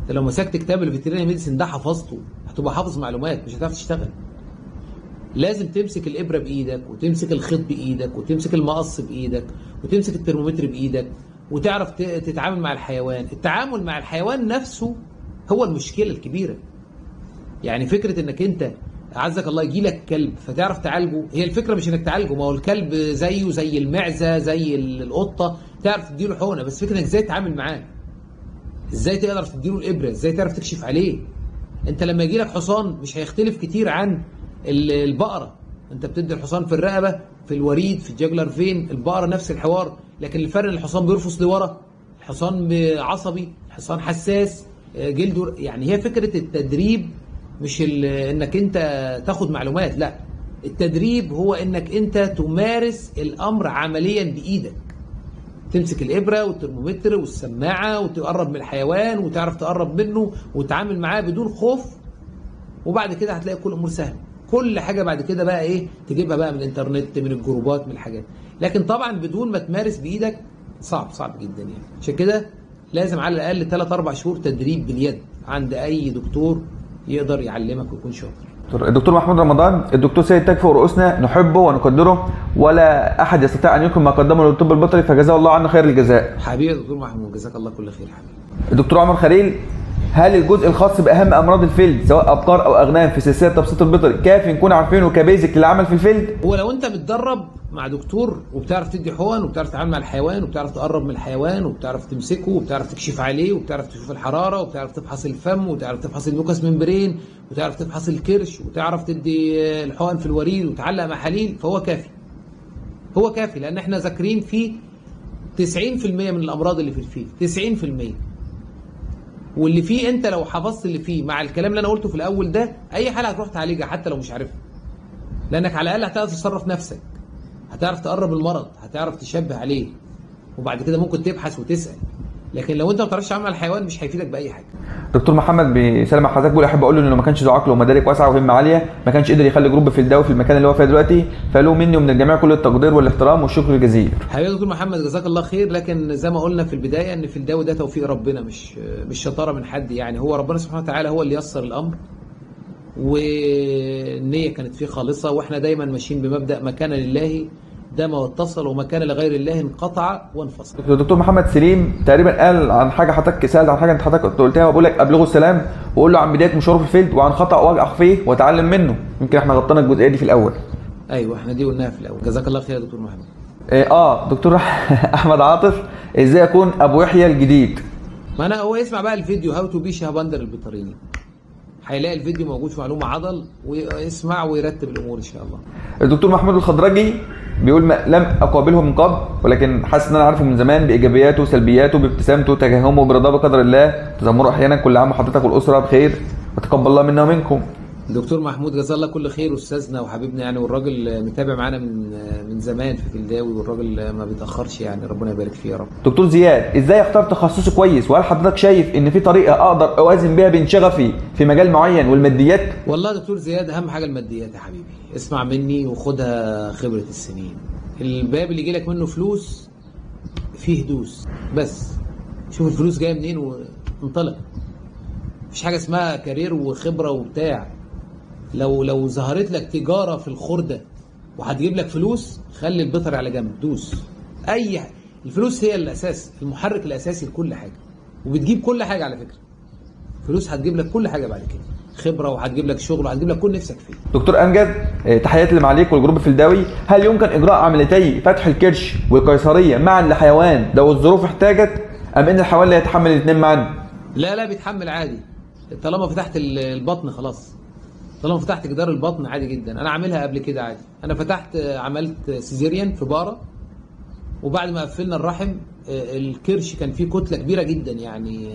انت لو مسكت كتاب الفيترينري ميديسن ده حفظته هتبقى حافظ معلومات، مش هتعرف تشتغل. لازم تمسك الابره بايدك، وتمسك الخيط بايدك، وتمسك المقص بايدك، وتمسك الترمومتر بايدك، وتعرف تتعامل مع الحيوان. التعامل مع الحيوان نفسه هو المشكله الكبيره. يعني فكره انك انت عزك الله يجي لك كلب فتعرف تعالجه، هي الفكره مش انك تعالجه، ما هو الكلب زيه زي المعزه زي القطه، تعرف تديله حقنه، بس فكره انك ازاي تتعامل معاه، ازاي تقدر تديله الابره، ازاي تعرف تكشف عليه. انت لما يجي لك حصان مش هيختلف كتير عن البقره، انت بتدي الحصان في الرقبه، في الوريد، في الجاجلر فين، البقره نفس الحوار، لكن الفرق ان الحصان بيرفص لورا، الحصان عصبي، الحصان حساس، جلده. يعني هي فكره التدريب مش انك انت تاخد معلومات، لا، التدريب هو انك انت تمارس الامر عمليا بايدك، تمسك الابره والترمومتر والسماعه وتقرب من الحيوان وتعرف تقرب منه وتتعامل معاه بدون خوف، وبعد كده هتلاقي كل الامور سهله. كل حاجه بعد كده بقى ايه تجيبها بقى من الانترنت، من الجروبات، من الحاجات. لكن طبعا بدون ما تمارس بايدك صعب جدا يعني. عشان كده لازم على الاقل 3-4 شهور تدريب باليد عند اي دكتور يقدر يعلمك ويكون شاطر. الدكتور محمود رمضان، الدكتور سيد تكفي رؤوسنا، نحبه ونقدره ولا احد يستطيع ان يكون ما قدمه للطب البيطري، فجزاه الله عنا خير الجزاء. حبيبي يا دكتور محمود، جزاك الله كل خير حبيبي. الدكتور عمر خليل هل الجزء الخاص باهم امراض الفيلد سواء ابقار او اغنام في سلسله تبسيط البيطري كافي نكون عارفينه كبيزك للعمل في الفيلد؟ هو لو انت متدرب مع دكتور وبتعرف تدي حقن وبتعرف تتعامل مع الحيوان وبتعرف تقرب من الحيوان وبتعرف تمسكه وبتعرف تكشف عليه وبتعرف تشوف الحراره وبتعرف تفحص الفم وتعرف تفحص الميوكس ممبرين وتعرف تفحص الكرش وتعرف تدي الحقن في الوريد وتعلق محاليل، فهو كافي. هو كافي لان احنا ذاكرين فيه 90% من الامراض اللي في الفيل، 90%. واللي فيه انت لو حفظت اللي فيه مع الكلام اللي انا قلته في الاول ده، اي حاله هتروح تعالجها حتى لو مش عارفها. لانك على الاقل هتعرف تتصرف نفسك، هتعرف تقرب المرض، هتعرف تشبه عليه، وبعد كده ممكن تبحث وتسال. لكن لو انت ما بتعرفش تعمل الحيوان مش هيفيدك باي حاجه. دكتور محمد بيسلم على حضرتك، بيقول احب اقول له انه لو ما كانش ذو عقل ومدارك واسعه وهمه عاليه ما كانش قدر يخلي جروب في الدواء في المكان اللي هو فيه دلوقتي، فله مني ومن الجميع كل التقدير والاحترام والشكر الجزيل. حبيبي يا دكتور محمد جزاك الله خير، لكن زي ما قلنا في البدايه ان في الدواء ده توفيق ربنا، مش شطاره من حد يعني. هو ربنا سبحانه وتعالى هو اللي يسر الامر، والنيه كانت فيه خالصه، واحنا دايما ماشيين بمبدا ما كان لله دام واتصل وما كان لغير الله انقطع وانفصل. الدكتور محمد سليم تقريبا قال عن حاجه حضرتك سالت عن حاجه انت حضرتك قلتها، وبقول لك ابلغه السلام وقول له عن بدايه مشواره في الفيلد وعن خطا وقع فيه واتعلم منه. يمكن احنا غطينا الجزئيه دي في الاول. ايوه احنا دي قلناها في الاول. جزاك الله خير يا دكتور محمد. دكتور احمد عاطف، ازاي اكون ابو يحيى الجديد؟ ما انا هو يسمع بقى الفيديو هاو تو بي شهبندر البيطريني، هيلاقي الفيديو موجود في معلومه عضل، ويسمع ويرتب الامور ان شاء الله. الدكتور محمود الخضرجي بيقول لم اقابله من قبل ولكن حاسس ان انا عارفه من زمان بايجابياته وسلبياته بابتسامته تجاهمه برضاه بقدر الله تذمره احيانا. كل عام وحضرتك والاسره بخير وتقبل الله منا ومنكم. دكتور محمود جزاه الله كل خير، استاذنا وحبيبنا يعني، والراجل متابع معانا من زمان في الداوي، والراجل ما بيتاخرش يعني، ربنا يبارك فيه يا رب. دكتور زياد، ازاي اختار تخصصي كويس؟ وهل حضرتك شايف ان في طريقه اقدر اوازن بيها بين شغفي في مجال معين والماديات؟ والله يا دكتور زياد اهم حاجه الماديات يا حبيبي، اسمع مني وخدها خبره السنين. الباب اللي يجي لك منه فلوس فيه دوس، بس شوف الفلوس جايه منين وانطلق. مفيش حاجه اسمها كارير وخبره وبتاع. لو ظهرت لك تجاره في الخرده وهتجيب لك فلوس، خلي البيطري على جنب، دوس. الفلوس هي الاساس، المحرك الاساسي لكل حاجه، وبتجيب كل حاجه على فكره. فلوس هتجيب لك كل حاجه بعد كده، خبره وهتجيب لك شغل وهتجيب لك كل نفسك فيه. دكتور امجد، تحياتي لمعاليك والجروب الفلداوي. هل يمكن اجراء عمليتي فتح الكرش والقيصريه معا لحيوان لو الظروف احتاجت، ام ان الحيوان لا يتحمل الاثنين معا؟ لا بيتحمل عادي، طالما فتحت البطن خلاص، طالما فتحت جدار البطن عادي جدا. انا عاملها قبل كده عادي، انا عملت سيزيريان في بارة، وبعد ما قفلنا الرحم الكرش كان فيه كتله كبيره جدا يعني،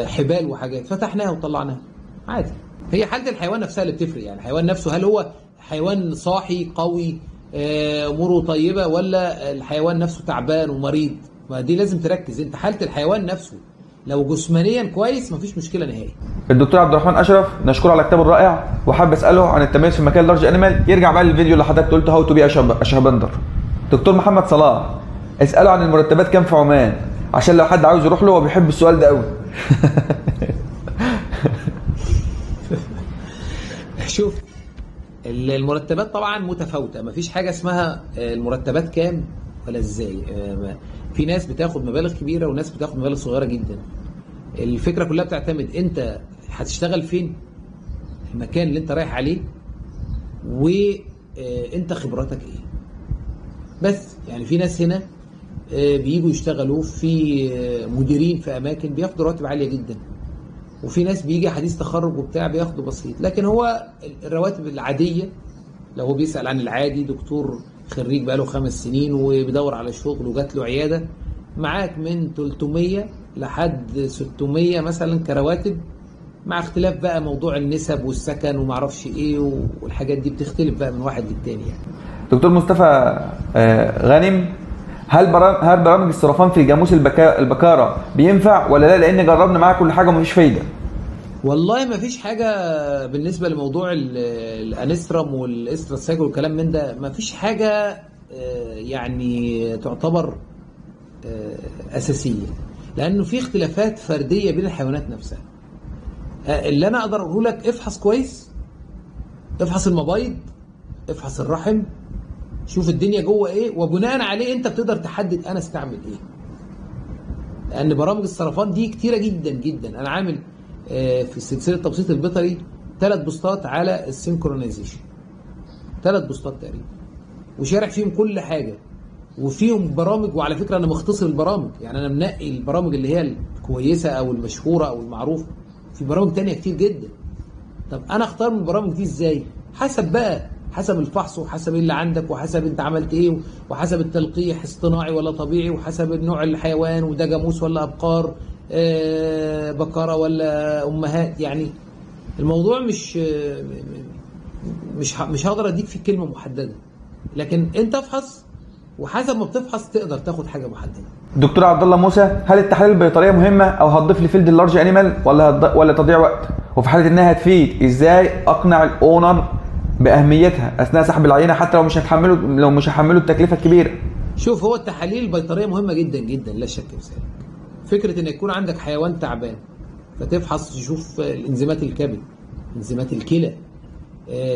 حبال وحاجات، فتحناها وطلعناها عادي. هي حاله الحيوان نفسها اللي بتفرق يعني. الحيوان نفسه هل هو حيوان صاحي قوي اموره طيبه، ولا الحيوان نفسه تعبان ومريض؟ ما دي لازم تركز انت. حاله الحيوان نفسه لو جسمانيا كويس مفيش مشكله نهائي. الدكتور عبد الرحمن اشرف، نشكره على كتابه الرائع، وحابب اساله عن التميز في مكان لارج انيمال. يرجع بقى للفيديو اللي حضرتك قلته هاو تو بي اشهبندر. دكتور محمد صلاح، اساله عن المرتبات كام في عمان، عشان لو حد عاوز يروح له، هو بيحب السؤال ده قوي. شوف المرتبات طبعا متفاوته، مفيش حاجه اسمها المرتبات كام ولا ازاي. في ناس بتاخد مبالغ كبيره وناس بتاخد مبالغ صغيره جدا. الفكره كلها بتعتمد انت هتشتغل فين، المكان اللي انت رايح عليه، وانت خبراتك ايه. بس يعني في ناس هنا بييجوا يشتغلوا في مديرين في اماكن بياخدوا رواتب عاليه جدا، وفي ناس بيجي حديث تخرج وبتاع بياخدوا بسيط. لكن هو الرواتب العاديه لو هو بيسال عن العادي، دكتور خريج بقاله 5 سنين وبيدور على شغل وجات له عياده، معاك من 300 لحد 600 مثلا كرواتب، مع اختلاف بقى موضوع النسب والسكن ومعرفش ايه، والحاجات دي بتختلف بقى من واحد للتاني يعني. دكتور مصطفى غانم، هل برامج الصرفان في الجاموس البكاره بينفع ولا لا؟ لان جربنا معاه كل حاجه ومفيش فايده. والله ما فيش حاجه بالنسبه لموضوع الانسترم والاستراسايكل والكلام من ده، ما فيش حاجه يعني تعتبر اساسيه، لانه في اختلافات فرديه بين الحيوانات نفسها. اللي انا اقدر اقوله لك افحص كويس، افحص المبايض، افحص الرحم، شوف الدنيا جوه ايه، وبناء عليه انت بتقدر تحدد انا استعمل ايه. لان برامج السرطان دي كتيره جدا جدا. انا عامل في سلسله تبسيط البيطري 3 بوستات على السينكرونايزيشن، 3 بوستات تقريبا، وشارح فيهم كل حاجه، وفيهم برامج. وعلى فكره انا مختصر البرامج، يعني انا منقي البرامج اللي هي الكويسه او المشهوره او المعروفه. في برامج تانية كتير جدا. طب انا اختار من البرامج دي ازاي؟ حسب الفحص، وحسب اللي عندك، وحسب انت عملت ايه، وحسب التلقيح اصطناعي ولا طبيعي، وحسب نوع الحيوان، وده جاموس ولا ابقار، بقره ولا امهات. يعني الموضوع مش هقدر اديك في كلمه محدده، لكن انت افحص، وحسب ما بتفحص تقدر تاخد حاجه محدده. دكتور عبد الله موسى، هل التحاليل البيطريه مهمه او هتضيف لي فيلد اللارج انيمال ولا تضييع وقت؟ وفي حاله انها هتفيد، ازاي اقنع الاونر باهميتها اثناء سحب العينه حتى لو مش هحمله التكلفه الكبيره؟ شوف، هو التحاليل البيطريه مهمه جدا جدا لا شك في ذلك. فكره ان يكون عندك حيوان تعبان فتفحص تشوف الانزيمات الكبد، انزيمات الكلى،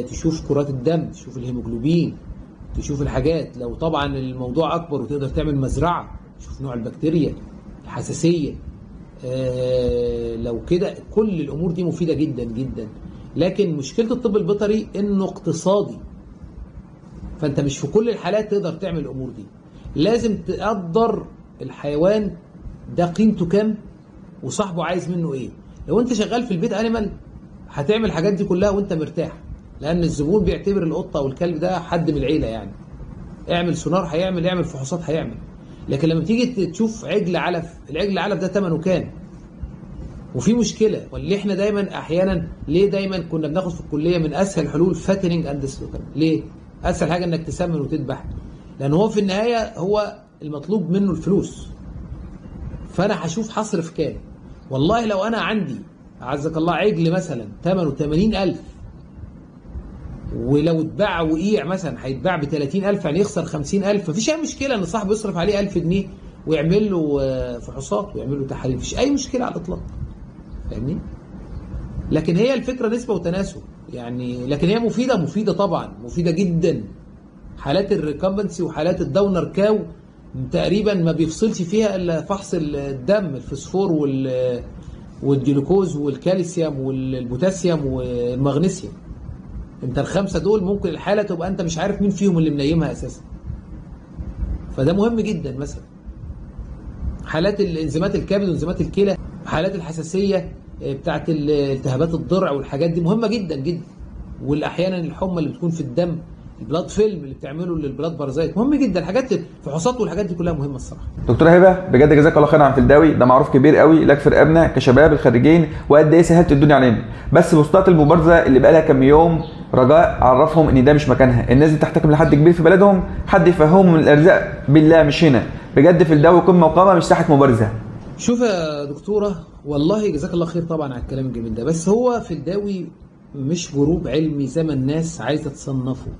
تشوف كرات الدم، تشوف الهيموجلوبين، تشوف الحاجات. لو طبعا الموضوع اكبر وتقدر تعمل مزرعه، تشوف نوع البكتيريا، الحساسيه، لو كده كل الامور دي مفيده جدا جدا. لكن مشكله الطب البيطري انه اقتصادي، فانت مش في كل الحالات تقدر تعمل الامور دي. لازم تقدر الحيوان ده قيمته كام وصاحبه عايز منه ايه. لو انت شغال في البيت انيمال هتعمل الحاجات دي كلها وانت مرتاح، لان الزبون بيعتبر القطه او الكلب ده حد من العيله. يعني اعمل سونار هيعمل، اعمل فحوصات هيعمل. لكن لما تيجي تشوف عجل علف، العجل علف ده ثمنه كام؟ وفي مشكله، واللي احنا دايما احيانا ليه دايما كنا بناخد في الكليه من اسهل حلول فاتننج اند سلوكر. ليه؟ اسهل حاجه انك تسمن وتذبح، لان هو في النهايه هو المطلوب منه الفلوس. فانا هشوف هصرف كام. والله لو انا عندي اعزك الله عجل مثلا ثمنه 80,000، ولو اتباع وقيع مثلا هيتباع ب 30,000، يعني يخسر 50,000. مفيش اي مشكله ان صاحبه يصرف عليه 1000 جنيه ويعمل له فحوصات ويعمل له تحاليل، مفيش اي مشكله على الاطلاق. فاهمني؟ لكن هي الفكره نسبه وتناسب يعني. لكن هي مفيده طبعا، مفيده جدا. حالات الريكامبنسي وحالات الداونر كاو تقريبا ما بيفصلش فيها الا فحص الدم، الفوسفور والجلوكوز والكالسيوم والبوتاسيوم والمغنيسيوم. انت ال5 دول ممكن الحاله تبقى انت مش عارف مين فيهم اللي منيمها اساسا. فده مهم جدا. مثلا حالات الانزيمات الكبد وانزيمات الكلى، حالات الحساسيه بتاعت التهابات الضرع والحاجات دي مهمه جدا جدا. والاحيانا الحمى اللي بتكون في الدم، البلاد فيلم اللي بتعمله للبلاد بارازايت مهم جدا. الحاجات الفحوصات والحاجات دي كلها مهمه الصراحه. دكتور هبه، بجد جزاك الله خير عن فلداوي، ده معروف كبير قوي لك في رقابنا كشباب الخريجين، وقد ايه سهلت الدنيا علينا. بس بوستات المبارزه اللي بقى لها كام يوم، رجاء عرفهم ان ده مش مكانها. الناس دي تحتكم لحد كبير في بلدهم، حد يفهمهم من الارزاق بالله مش هنا. بجد فلداوي قمه وقامه، مش ساحه مبارزه. شوف يا دكتوره، والله جزاك الله خير طبعا على الكلام الجميل ده، بس هو فلداوي مش جروب علمي زي ما الناس عايزه تصنفه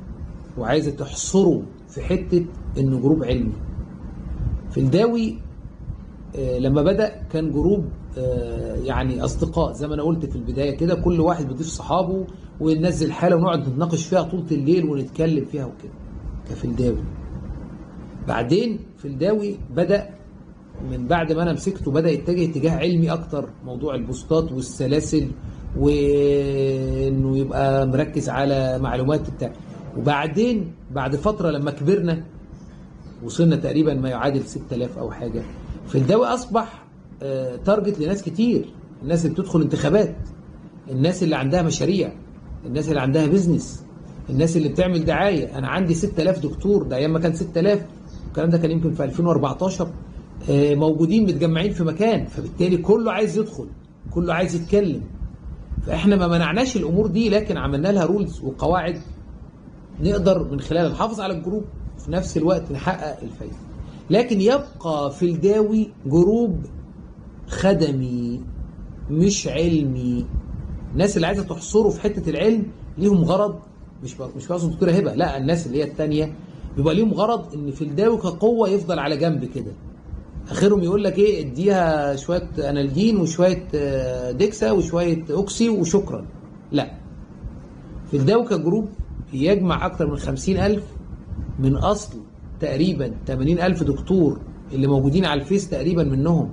وعايزه تحصره في حته انه جروب علمي. فلداوي لما بدأ كان جروب يعني اصدقاء زي ما انا قلت في البدايه كده، كل واحد بيضيف صحابه وننزل حاله ونقعد نتناقش فيها طول الليل ونتكلم فيها وكده كفلداوي. بعدين فلداوي بدأ من بعد ما انا مسكته بدأ يتجه اتجاه علمي اكتر، موضوع البوستات والسلاسل وانه يبقى مركز على معلومات بتاع. وبعدين بعد فتره لما كبرنا وصلنا تقريبا ما يعادل 6000 او حاجه، فلداوي اصبح تارجت لناس كتير. الناس اللي بتدخل انتخابات، الناس اللي عندها مشاريع، الناس اللي عندها بيزنس، الناس اللي بتعمل دعايه. انا عندي 6000 دكتور، ده ايام ما كان 6000، الكلام ده كان يمكن في 2014، موجودين متجمعين في مكان، فبالتالي كله عايز يدخل، كله عايز يتكلم. فاحنا ما منعناش الامور دي، لكن عملنا لها رولز وقواعد نقدر من خلالها نحافظ على الجروب وفي نفس الوقت نحقق الفايده. لكن يبقى فلداوي جروب خدمي مش علمي. الناس اللي عايزه تحصره في حته العلم ليهم غرض، مش بقصد دكتوره هبه، لا، الناس اللي هي الثانيه بيبقى ليهم غرض ان فلداوي كقوه يفضل على جنب كده. اخرهم يقول لك ايه، اديها شويه انالجين وشويه ديكسا وشويه اوكسي وشكرا. لا، فلداوي كجروب يجمع اكثر من 50,000 من اصل تقريبا 80,000 دكتور اللي موجودين على الفيس، تقريبا منهم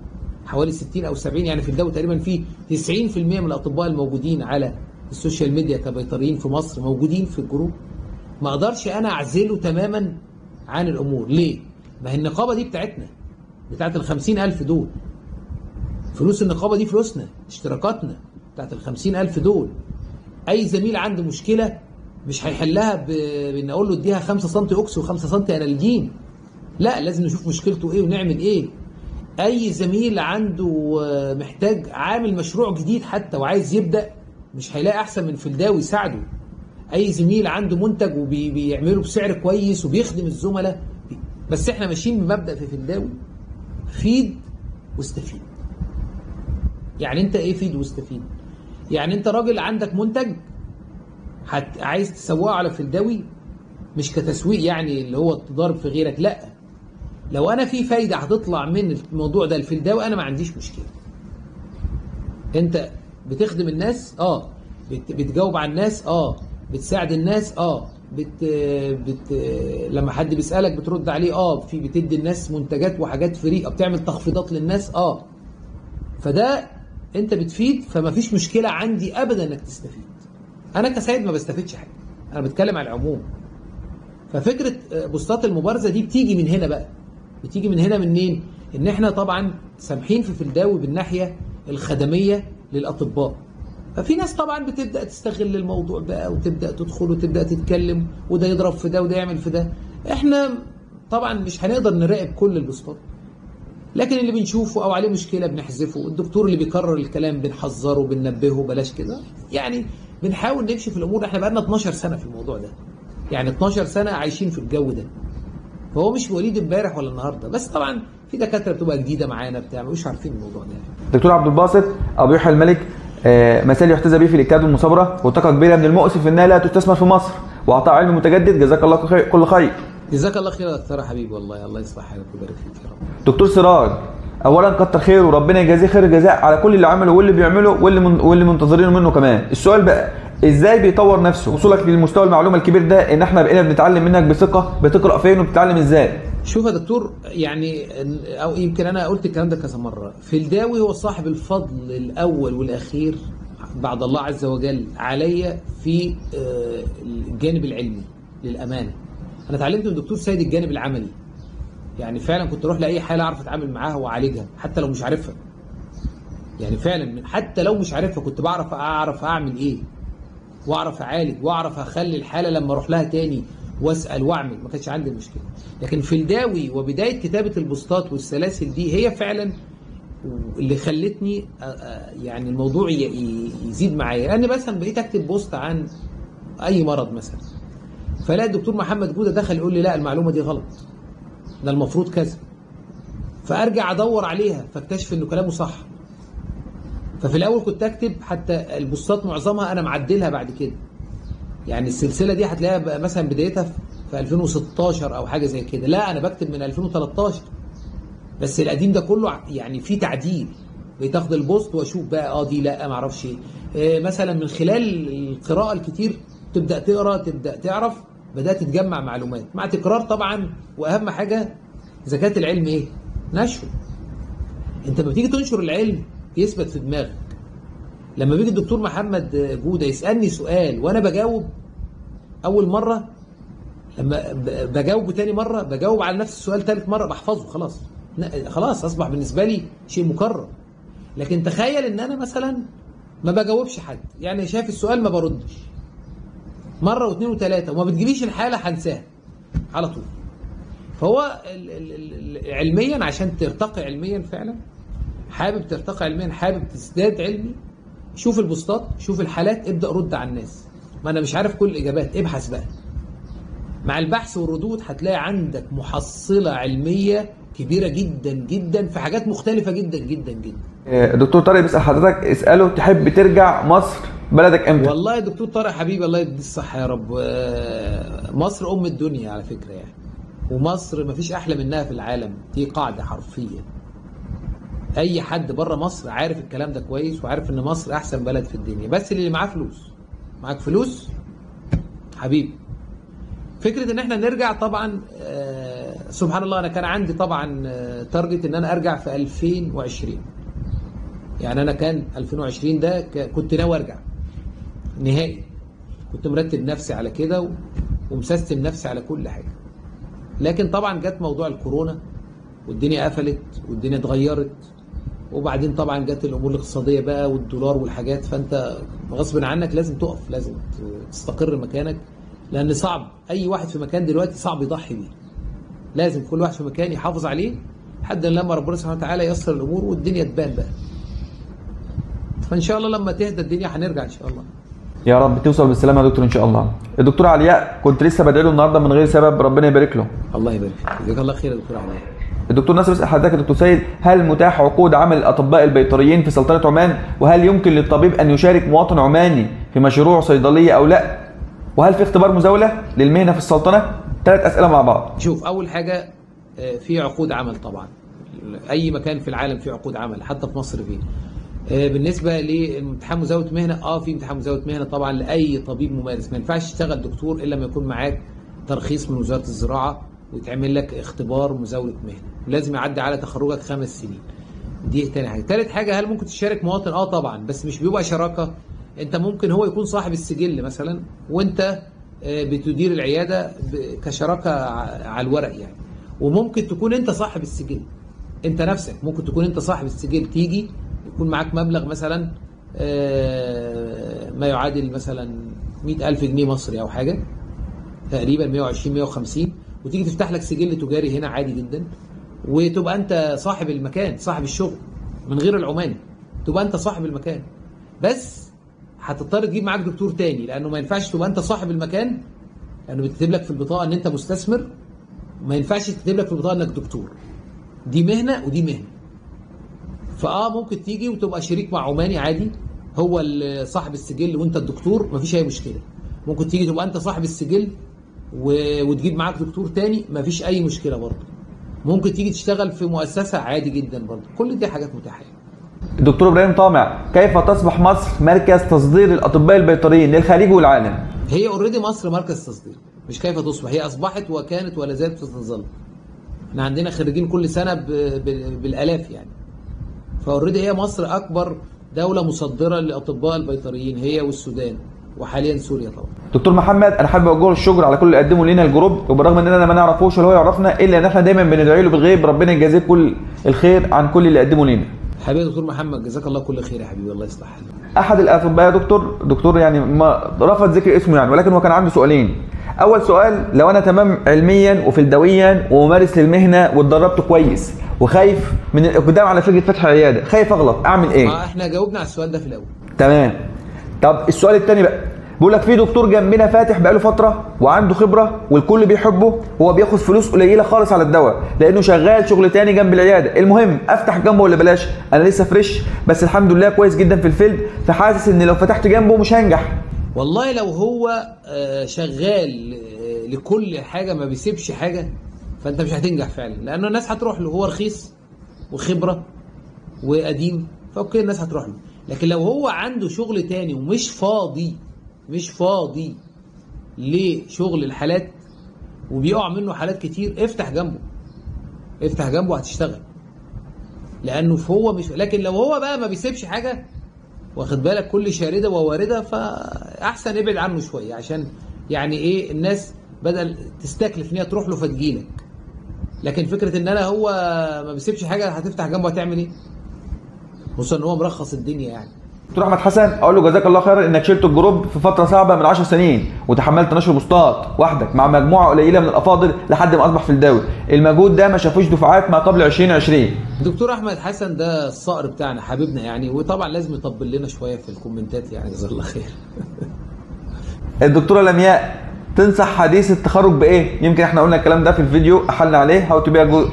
حوالي 60 او 70 يعني. في الدواء تقريبا في 90% من الاطباء الموجودين على السوشيال ميديا كبيطريين في مصر موجودين في الجروب. ما اقدرش انا اعزله تماما عن الامور. ليه؟ ما هي النقابه دي بتاعتنا، بتاعت ال 50,000 دول. فلوس النقابه دي فلوسنا، اشتراكاتنا بتاعت ال 50,000 دول. اي زميل عنده مشكله مش هيحلها بان اقول له اديها 5 سم اوكس و5 سم انالجين. لا، لازم نشوف مشكلته ايه ونعمل ايه. اي زميل عنده محتاج عامل مشروع جديد حتى وعايز يبدا، مش هيلاقي احسن من فلداوي يساعده. اي زميل عنده منتج وبيعمله بسعر كويس وبيخدم الزملاء. بس احنا ماشيين بمبدا في فلداوي، فيد واستفيد. يعني انت ايه فيد واستفيد؟ يعني انت راجل عندك منتج عايز تسوقه على فلداوي، مش كتسويق يعني اللي هو تضارب في غيرك، لا. لو انا في فايده هتطلع من الموضوع ده الفلداوي انا ما عنديش مشكله. انت بتخدم الناس، بتجاوب على الناس، بتساعد الناس، لما حد بيسالك بترد عليه، في بتدي الناس منتجات وحاجات فري، بتعمل تخفيضات للناس، فده انت بتفيد. فما فيش مشكله عندي ابدا انك تستفيد. انا كسيد ما بستفيدش حاجه، انا بتكلم على العموم. ففكره بوستات المبارزه دي بتيجي من هنا بقى. بتيجي من هنا منين؟ ان احنا طبعا سامحين في فلداوي بالناحيه الخدميه للاطباء. ففي ناس طبعا بتبدا تستغل الموضوع بقى وتبدا تدخل وتبدا تتكلم، وده يضرب في ده وده يعمل في ده. احنا طبعا مش هنقدر نراقب كل البوستات، لكن اللي بنشوفه او عليه مشكله بنحذفه. الدكتور اللي بيكرر الكلام بنحذره بننبهه بلاش كده. يعني بنحاول نمشي في الامور. احنا بقالنا 12 سنه في الموضوع ده، يعني 12 سنه عايشين في الجو ده. فهو مش وليد امبارح ولا النهارده. بس طبعا في دكاتره بتبقى جديده معانا بتاع مش عارفين الموضوع ده. دكتور عبد الباسط ابو يحيى الملك، مثال يحتذى به في الاجتهاد والمثابره، وطاقه كبيره من المؤسف انها لا تستثمر في مصر، وعطاء علم متجدد. جزاك الله كل خير. جزاك الله خير يا دكتور حبيبي، والله الله يصلح حالك ويبارك فيك يا رب. دكتور سراج، اولا كتر خير وربنا يجازيه خير الجزاء على كل اللي عمله واللي بيعمله واللي منتظرينه منه كمان. السؤال بقى، ازاي بيطور نفسه؟ وصولك للمستوى المعلومه الكبير ده، ان احنا بقينا بنتعلم منك بثقه. بتقرا فين وبتتعلم ازاي؟ شوف يا دكتور، يعني او يمكن انا قلت الكلام ده كذا مره. فلداوي هو صاحب الفضل الاول والاخير بعد الله عز وجل عليا في الجانب العلمي. للامانه انا اتعلمت من الدكتور سيد الجانب العملي. يعني فعلا كنت اروح لاي حاله اعرف اتعامل معاها واعالجها حتى لو مش عارفها. يعني فعلا حتى لو مش عارفها كنت بعرف اعمل ايه، واعرف اعالج، واعرف اخلي الحاله لما اروح لها تاني واسال واعمل. ما كانش عندي مشكله. لكن فلداوي وبدايه كتابه البوستات والسلاسل دي هي فعلا اللي خلتني يعني الموضوع يزيد معايا. لان مثلا بقيت اكتب بوست عن اي مرض مثلا، فلاقي الدكتور محمد جوده دخل يقول لي لا المعلومه دي غلط، ده المفروض كذا. فارجع ادور عليها فاكتشف انه كلامه صح. ففي الاول كنت اكتب حتى البوستات معظمها انا معدلها بعد كده. يعني السلسله دي هتلاقيها مثلا بدايتها في 2016 او حاجه زي كده. لا انا بكتب من 2013 بس القديم ده كله يعني فيه تعديل. بقيت اخد البوست واشوف بقى دي لا ما اعرفش ايه. مثلا من خلال القراءه الكتير تبدا تقرا، تبدا تعرف، بدات تجمع معلومات مع تكرار طبعا. واهم حاجه زكاه العلم ايه؟ نشره. انت لما بتيجي تنشر العلم يثبت في دماغك. لما بيجي الدكتور محمد جوده يسالني سؤال وانا بجاوب اول مره، لما بجاوبه تاني مره بجاوب على نفس السؤال ثالث مره بحفظه خلاص اصبح بالنسبه لي شيء مكرر. لكن تخيل ان انا مثلا ما بجاوبش حد، يعني شايف السؤال ما بردش مره واثنين وثلاثه وما بتجيليش الحاله هنساها على طول. فهو علميا عشان ترتقي علميا فعلا، حابب ترتقي علميا، حابب تزداد علمي، شوف البوستات، شوف الحالات، ابدا رد على الناس. ما انا مش عارف كل الاجابات، ابحث بقى. مع البحث والردود هتلاقي عندك محصله علميه كبيره جدا جدا في حاجات مختلفه جدا جدا جدا. دكتور طارق بيسال حضرتك، اساله تحب ترجع مصر بلدك امتى؟ والله يا دكتور طارق حبيبي الله يديه الصحه يا رب، مصر ام الدنيا على فكره يعني. ومصر مفيش احلى منها في العالم، دي قاعده حرفيه. اي حد بره مصر عارف الكلام ده كويس، وعارف ان مصر احسن بلد في الدنيا. بس اللي معاه فلوس، معاك فلوس حبيبي. فكره ان احنا نرجع طبعا سبحان الله، انا كان عندي طبعا تارجت ان انا ارجع في 2020 يعني انا كان 2020 ده كنت ناوي ارجع نهائي، كنت مرتب نفسي على كده ومسستم نفسي على كل حاجه. لكن طبعا جت موضوع الكورونا والدنيا قفلت والدنيا اتغيرت، وبعدين طبعا جت الامور الاقتصاديه بقى والدولار والحاجات، فانت غصب عنك لازم تقف، لازم تستقر مكانك، لان صعب اي واحد في مكان دلوقتي صعب يضحي بيه. لازم كل واحد في مكان يحافظ عليه لحد لما ربنا سبحانه وتعالى ييسر الامور والدنيا تبان بقى. فان شاء الله لما تهدى الدنيا هنرجع ان شاء الله. يا رب توصل بالسلامه يا دكتور ان شاء الله. الدكتور علياء كنت لسه بدعي له النهارده من غير سبب، ربنا يبارك له. الله يبارك فيك، جزاك الله خير يا دكتور علياء. الدكتور ناصر بيسال حضرتك يا دكتور سيد، هل متاح عقود عمل الاطباء البيطريين في سلطنه عمان؟ وهل يمكن للطبيب ان يشارك مواطن عماني في مشروع صيدليه او لا؟ وهل في اختبار مزاوله للمهنه في السلطنه؟ 3 اسئله مع بعض. شوف، اول حاجه في عقود عمل طبعا، اي مكان في العالم في عقود عمل، حتى في مصر فيه. بالنسبه لامتحان مزاوله مهنه، في امتحان مزاوله مهنه طبعا لاي طبيب ممارس. ما ينفعش تشتغل دكتور الا لما يكون معاك ترخيص من وزاره الزراعه ويتعمل لك اختبار مزاوله مهنه، ولازم يعدي على تخرجك 5 سنين. دي تاني حاجه. تالت حاجه، هل ممكن تشارك مواطن؟ طبعا، بس مش بيبقى شراكه. انت ممكن هو يكون صاحب السجل مثلا وانت بتدير العياده كشراكه على الورق يعني، وممكن تكون انت صاحب السجل، انت نفسك ممكن تكون انت صاحب السجل، تيجي يكون معاك مبلغ مثلا ما يعادل مثلا 100,000 جنيه مصري او حاجه تقريبا، 120 150، وتيجي تفتح لك سجل تجاري هنا عادي جدا، وتبقى انت صاحب المكان، صاحب الشغل من غير العماني، تبقى انت صاحب المكان. بس هتضطر تجيب معاك دكتور تاني، لانه ما ينفعش تبقى انت صاحب المكان، لانه بتكتب لك في البطاقه ان انت مستثمر، ما ينفعش تكتب لك في البطاقه انك دكتور. دي مهنه ودي مهنه. ممكن تيجي وتبقى شريك مع عماني عادي، هو صاحب السجل وانت الدكتور، مفيش اي مشكله. ممكن تيجي تبقى انت صاحب السجل وتجيب معاك دكتور تاني، مفيش اي مشكله برضه. ممكن تيجي تشتغل في مؤسسه عادي جدا برضه، كل دي حاجات متاحه. الدكتور ابراهيم طامع، كيف تصبح مصر مركز تصدير الاطباء البيطريين للخليج والعالم؟ هي اوريدي مصر مركز تصدير، مش كيف تصبح، هي اصبحت وكانت ولا زالت ستظل. احنا عندنا خريجين كل سنه بالالاف يعني. فاوريدي هي مصر اكبر دوله مصدره للاطباء البيطريين، هي والسودان وحاليا سوريا طبعا. دكتور محمد، انا حابب اوجه الشكر على كل اللي قدموا لنا الجروب، وبالرغم اننا ما نعرفوش ولا هو يعرفنا، الا ان احنا دايما بندعي له بالغيب، ربنا يجازيه كل الخير عن كل اللي قدموا لنا. حبيبي دكتور محمد، جزاك الله كل خير يا حبيبي، الله يصلح حالك. احد الاطباء يا دكتور يعني ما رفض ذكر اسمه يعني، ولكن هو كان عنده سؤالين. اول سؤال، لو انا تمام علميا وفلدويا وممارس للمهنه واتدربت كويس وخايف من الاقدام على فكره فتح عياده، خايف اغلط، اعمل ايه؟ احنا جاوبنا على السؤال ده في الاول. تمام. طب السؤال الثاني بقى، بيقول لك في دكتور جنبنا فاتح بقاله فتره وعنده خبره والكل بيحبه، هو بياخد فلوس قليله خالص على الدواء لانه شغال شغل تاني جنب العياده، المهم افتح جنبه ولا بلاش؟ انا لسه فريش بس الحمد لله كويس جدا في الفيلد، فحاسس ان لو فتحت جنبه مش هنجح. والله لو هو شغال لكل حاجه ما بيسيبش حاجه، فانت مش هتنجح فعلا، لانه الناس هتروح له، هو رخيص وخبره وقديم، فاوكي الناس هتروح له. لكن لو هو عنده شغل تاني ومش فاضي، مش فاضي لشغل الحالات وبيقع منه حالات كتير، افتح جنبه، افتح جنبه هتشتغل، لانه هو مش. لكن لو هو بقى ما بيسيبش حاجه، واخد بالك، كل شارده ووارده، فاحسن ابعد عنه شويه، عشان يعني ايه، الناس بدل تستكلف ان هي تروح له فتجيلك. لكن فكره ان انا هو ما بيسيبش حاجه هتفتح جنبه هتعمل ايه؟ خصوصا ان هو مرخص الدنيا يعني. دكتور احمد حسن، اقول له جزاك الله خير انك شلت الجروب في فتره صعبه من 10 سنين وتحملت نشر بوستات وحدك مع مجموعه قليله من الافاضل لحد ما اصبح في الدوري، المجهود ده ما شافوش دفعات ما قبل 2020. دكتور احمد حسن ده الصقر بتاعنا، حبيبنا يعني، وطبعا لازم يطبل لنا شويه في الكومنتات يعني، جزاه الله خير. الدكتوره لمياء، تنصح حديث التخرج بايه؟ يمكن احنا قلنا الكلام ده في الفيديو احلنا عليه هاو تو بي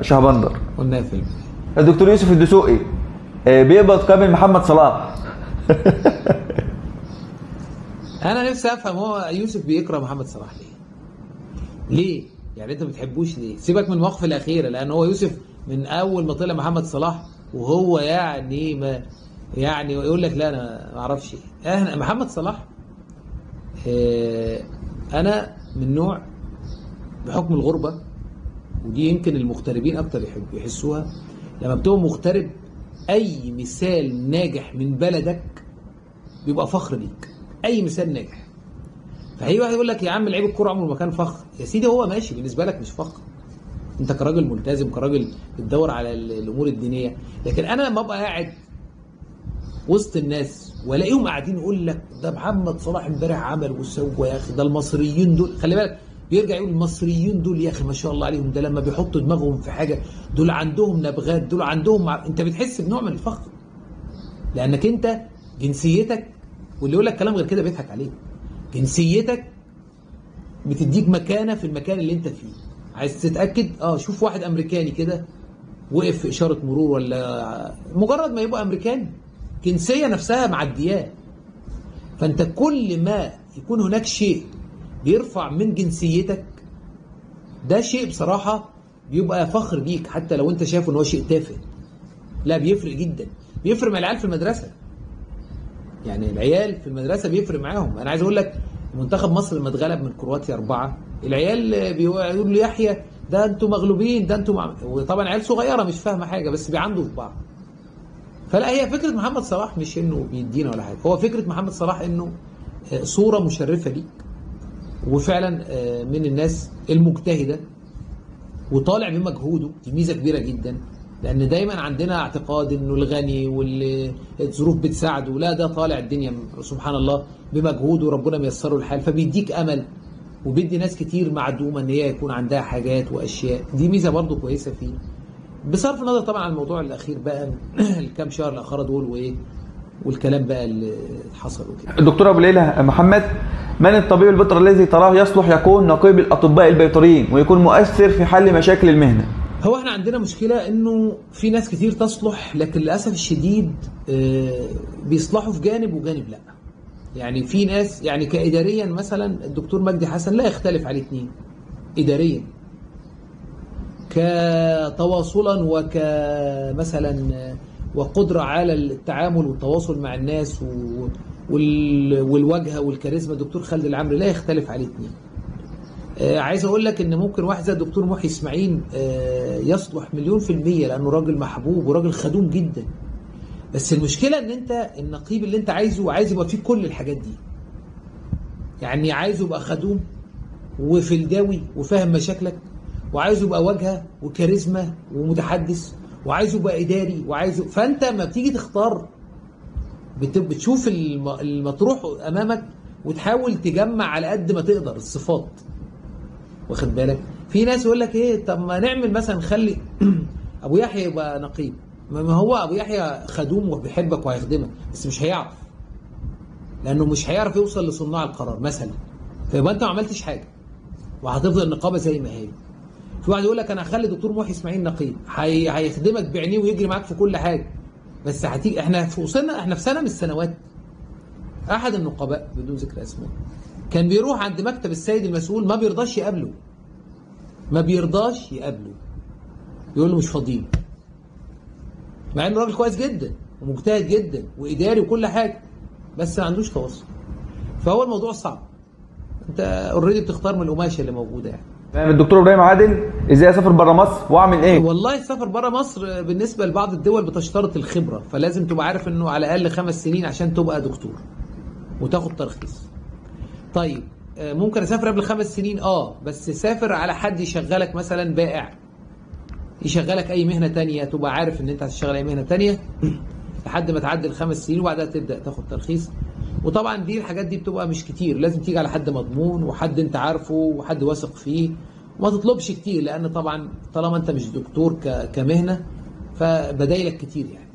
شهبندر، قلناه في الفيديو. الدكتور يوسف الدسوقي بيقبض قابل محمد صلاح. انا نفسي افهم، هو يوسف بيكره محمد صلاح ليه؟ يعني انت ما بتحبوش ليه؟ سيبك من المواقف الاخيره، لان هو يوسف من اول ما طلع محمد صلاح وهو يعني ما يعني يقول لك لا انا ما اعرفش ايه. محمد صلاح انا من نوع بحكم الغربه، ودي يمكن المغتربين اكتر يحسوها، لما بتبقى مغترب اي مثال ناجح من بلدك بيبقى فخر ليك، اي مثال ناجح. فهي واحد يقول لك يا عم لعيب الكوره عمره ما كان فخر، يا سيدي هو ماشي بالنسبه لك مش فخر، انت كراجل ملتزم، كراجل بتدور على الامور الدينيه. لكن انا لما ابقى قاعد وسط الناس والاقيهم قاعدين يقول لك ده محمد صلاح امبارح عمل وسوى، يا اخي ده المصريين دول، خلي بالك بيرجع يقول المصريين دول يا اخي ما شاء الله عليهم، ده لما بيحطوا دماغهم في حاجه دول عندهم نبغات، دول عندهم انت بتحس بنوع من الفخر لانك انت جنسيتك، واللي يقول لك كلام غير كده بيضحك عليك. جنسيتك بتديك مكانه في المكان اللي انت فيه. عايز تتاكد؟ شوف واحد امريكاني كده وقف في اشاره مرور، ولا مجرد ما يبقى امريكاني جنسيه نفسها معدياه. فانت كل ما يكون هناك شيء بيرفع من جنسيتك ده شيء بصراحه بيبقى فخر بيك، حتى لو انت شايفه ان هو شيء تافه. لا بيفرق جدا، بيفرق مع العيال في المدرسه. يعني العيال في المدرسه بيفرق معاهم. انا عايز اقول لك منتخب مصر لما اتغلب من كرواتيا 4، العيال بيقولوا لي يحيى ده انتوا مغلوبين، ده انتوا وطبعا عيال صغيره مش فاهمه حاجه بس بيعندوا في بعض. فلا، هي فكره محمد صلاح مش انه بيدينا ولا حاجه، هو فكره محمد صلاح انه صوره مشرفه ليك، وفعلا من الناس المجتهده وطالع بمجهوده. دي ميزه كبيره جدا، لان دايما عندنا اعتقاد انه الغني واللي الظروف بتساعده، لا ده طالع الدنيا سبحان الله بمجهوده وربنا ميسره الحال، فبيديك امل وبيدي ناس كتير معدومه ان هي يكون عندها حاجات واشياء. دي ميزه برضو كويسه فيه، بصرف النظر طبعا عن الموضوع الاخير بقى الكام شهر الاخيره دول وايه والكلام بقى اللي حصل وكده. الدكتور ابو ليلى محمد، من الطبيب البيطري الذي تراه يصلح يكون نقيب الاطباء البيطريين ويكون مؤثر في حل مشاكل المهنه؟ هو احنا عندنا مشكله انه في ناس كتير تصلح، لكن للاسف الشديد بيصلحوا في جانب وجانب لا. يعني في ناس يعني كاداريا مثلا الدكتور مجدي حسن لا يختلف عليه اثنين اداريا، كتواصلا وكمثلا وقدره على التعامل والتواصل مع الناس والواجهه والكاريزما. الدكتور خالد العمري لا يختلف عليه اثنين. عايز اقول لك ان ممكن واحد زي الدكتور محي اسماعيل يصلح 100% لانه راجل محبوب وراجل خدوم جدا. بس المشكله ان انت النقيب اللي انت عايز يبقى فيه كل الحاجات دي. يعني عايزه يبقى خدوم وفلداوي وفاهم مشاكلك، وعايزه يبقى واجهه وكاريزما ومتحدث، وعايزه يبقى اداري، فانت لما بتيجي تختار بتشوف المطروح امامك وتحاول تجمع على قد ما تقدر الصفات. واخد بالك؟ في ناس يقول لك ايه، طب ما نعمل مثلا نخلي ابو يحيى يبقى نقيب. ما هو ابو يحيى خدوم وبيحبك وهيخدمك، بس مش هيعرف، لانه مش هيعرف يوصل لصناع القرار مثلا، فيبقى انت ما عملتش حاجه وهتفضل النقابه زي ما هي. في واحد يقول لك انا هخلي دكتور محي اسماعيل نقيب، هيخدمك بعينيه ويجري معاك في كل حاجه، بس هتيجي احنا في سنه من السنوات احد النقباء بدون ذكر اسماء كان بيروح عند مكتب السيد المسؤول ما بيرضاش يقابله، يقول له مش فاضيين، مع انه راجل كويس جدا ومجتهد جدا واداري وكل حاجه، بس ما عندوش تواصل. فهو الموضوع صعب، انت اوريدي بتختار من القماشه اللي موجوده يعني. الدكتور ابراهيم عادل، ازاي اسافر بره مصر واعمل ايه؟ والله السفر بره مصر بالنسبه لبعض الدول بتشترط الخبره، فلازم تبقى عارف انه على الاقل 5 سنين عشان تبقى دكتور وتاخد ترخيص. طيب ممكن اسافر قبل 5 سنين بس سافر على حد يشغلك مثلا بائع، يشغلك اي مهنه تانية، تبقى عارف ان انت هتشتغل اي مهنه تانية لحد ما تعدي ال5 سنين وبعدها تبدا تاخد ترخيص. وطبعا دي الحاجات دي بتبقى مش كتير، لازم تيجي على حد مضمون وحد انت عارفه وحد واثق فيه، وما تطلبش كتير، لان طبعا طالما انت مش دكتور كمهنه فبدايلك كتير يعني.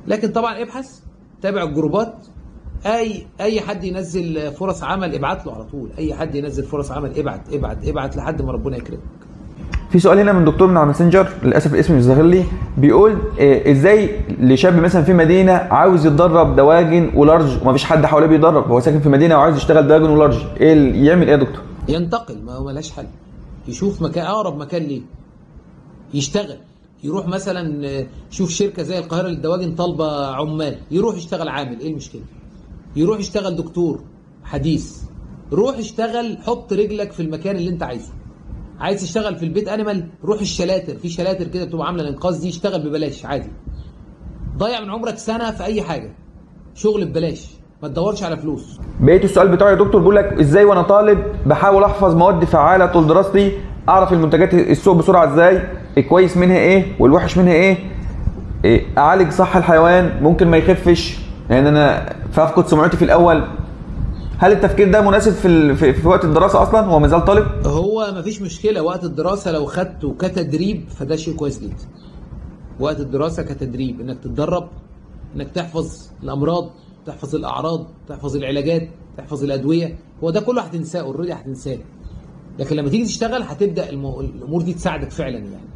لكن طبعا ابحث، تابع الجروبات، اي حد ينزل فرص عمل ابعت له على طول، اي حد ينزل فرص عمل ابعت لحد ما ربنا يكرمك. في سؤال هنا من دكتور من على الماسنجر، للاسف الاسم مش ظاهر لي، بيقول ازاي لشاب مثلا في مدينه عاوز يتدرب دواجن ولارج ومفيش حد حواليه بيدرب، هو ساكن في مدينه وعايز يشتغل دواجن ولارج، يعمل ايه يا دكتور؟ ينتقل، ما هو ملهاش حل، يشوف مكان اقرب مكان ليه يشتغل، يروح مثلا شوف شركه زي القاهره للدواجن طالبه عمال، يروح يشتغل عامل، ايه المشكله؟ يروح يشتغل دكتور حديث، روح اشتغل، حط رجلك في المكان اللي انت عايزه. عايز تشتغل في البيت انيمال، روح الشلاتر، في شلاتر كده بتبقى عامله الانقاذ دي، اشتغل ببلاش عادي. ضيع من عمرك سنه في اي حاجه، شغل ببلاش، ما تدورش على فلوس. بقيت السؤال بتاعي يا دكتور بيقول لك ازاي وانا طالب بحاول احفظ مواد فعاله طول دراستي، اعرف المنتجات السوق بسرعه ازاي، الكويس منها ايه والوحش منها ايه، اعالج صح الحيوان ممكن ما يخفش لان انا فافقد سمعتي في الاول. هل التفكير ده مناسب في وقت الدراسه اصلا هو ما زال طالب؟ هو مفيش مشكله وقت الدراسه لو خدته كتدريب فده شيء كويس جدا. وقت الدراسه كتدريب انك تتدرب، انك تحفظ الامراض، تحفظ الاعراض، تحفظ العلاجات، تحفظ الادويه، هو ده كله هتنساه اوريدي هتنساه. لكن لما تيجي تشتغل هتبدا الامور دي تساعدك فعلا يعني.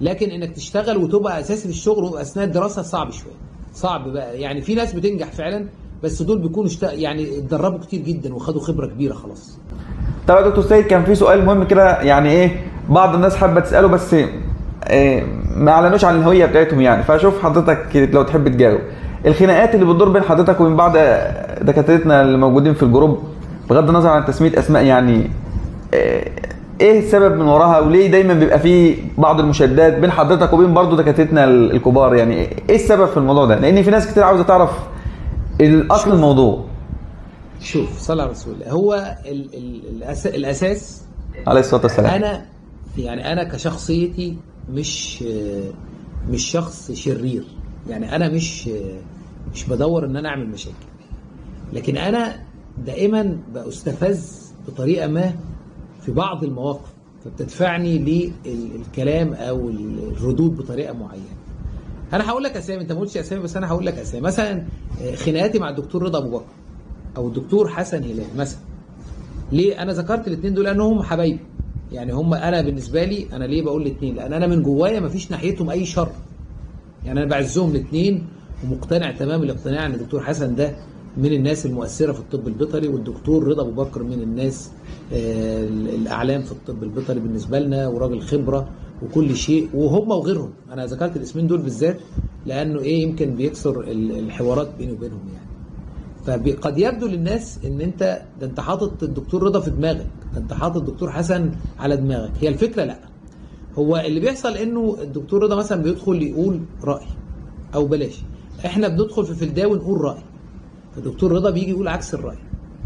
لكن انك تشتغل وتبقى اساسي في الشغل اثناء الدراسه صعب شويه. صعب بقى يعني، في ناس بتنجح فعلا بس دول بيكونوا يعني اتدربوا كتير جدا وخدوا خبره كبيره خلاص. طب يا دكتور سيد كان في سؤال مهم كده يعني بعض الناس حابه تساله بس ما اعلنوش عن الهويه بتاعتهم يعني، فاشوف حضرتك لو تحب تجاوب. الخناقات اللي بتدور بين حضرتك وبين بعض دكاترتنا اللي موجودين في الجروب بغض النظر عن تسميه اسماء يعني، ايه السبب من وراها وليه دايما بيبقى في بعض المشادات بين حضرتك وبين برضه دكاترتنا الكبار؟ يعني ايه السبب في الموضوع ده؟ لان في ناس كتير عاوزه تعرف الاصل الموضوع. شوف صلى على رسول الله، هو الاساس عليه الصلاه والسلام. انا كشخصيتي مش شخص شرير يعني، انا مش بدور ان انا اعمل مشاكل، لكن انا دائما بستفز بطريقه ما في بعض المواقف فبتدفعني للكلام او الردود بطريقه معينه. انا هقول لك اسامي، انت ما قلتش اسامي بس انا هقول لك اسامي. مثلا خناقاتي مع الدكتور رضا ابو بكر او الدكتور حسن هلال مثلا. ليه انا ذكرت الاثنين دول؟ لانهم حبايبي يعني، هم انا بالنسبه لي، انا ليه بقول الاثنين؟ لان انا من جوايا ما فيش ناحيتهم اي شر يعني، انا بعزهم الاثنين ومقتنع تمام الاقتناع ان الدكتور حسن ده من الناس المؤثره في الطب البيطري، والدكتور رضا ابو بكر من الناس الاعلام في الطب البيطري بالنسبه لنا وراجل خبره وكل شيء، وهم وغيرهم. انا ذكرت الاسمين دول بالذات لانه يمكن بيكسر الحوارات بيني وبينهم يعني. فقد يبدو للناس ان انت حاطط الدكتور رضا في دماغك، انت حاطط الدكتور حسن على دماغك. هي الفكره لا، هو اللي بيحصل انه الدكتور رضا مثلا بيدخل يقول راي او بلاش، احنا بندخل في فلداوي نقول راي، فالدكتور رضا بيجي يقول عكس الراي،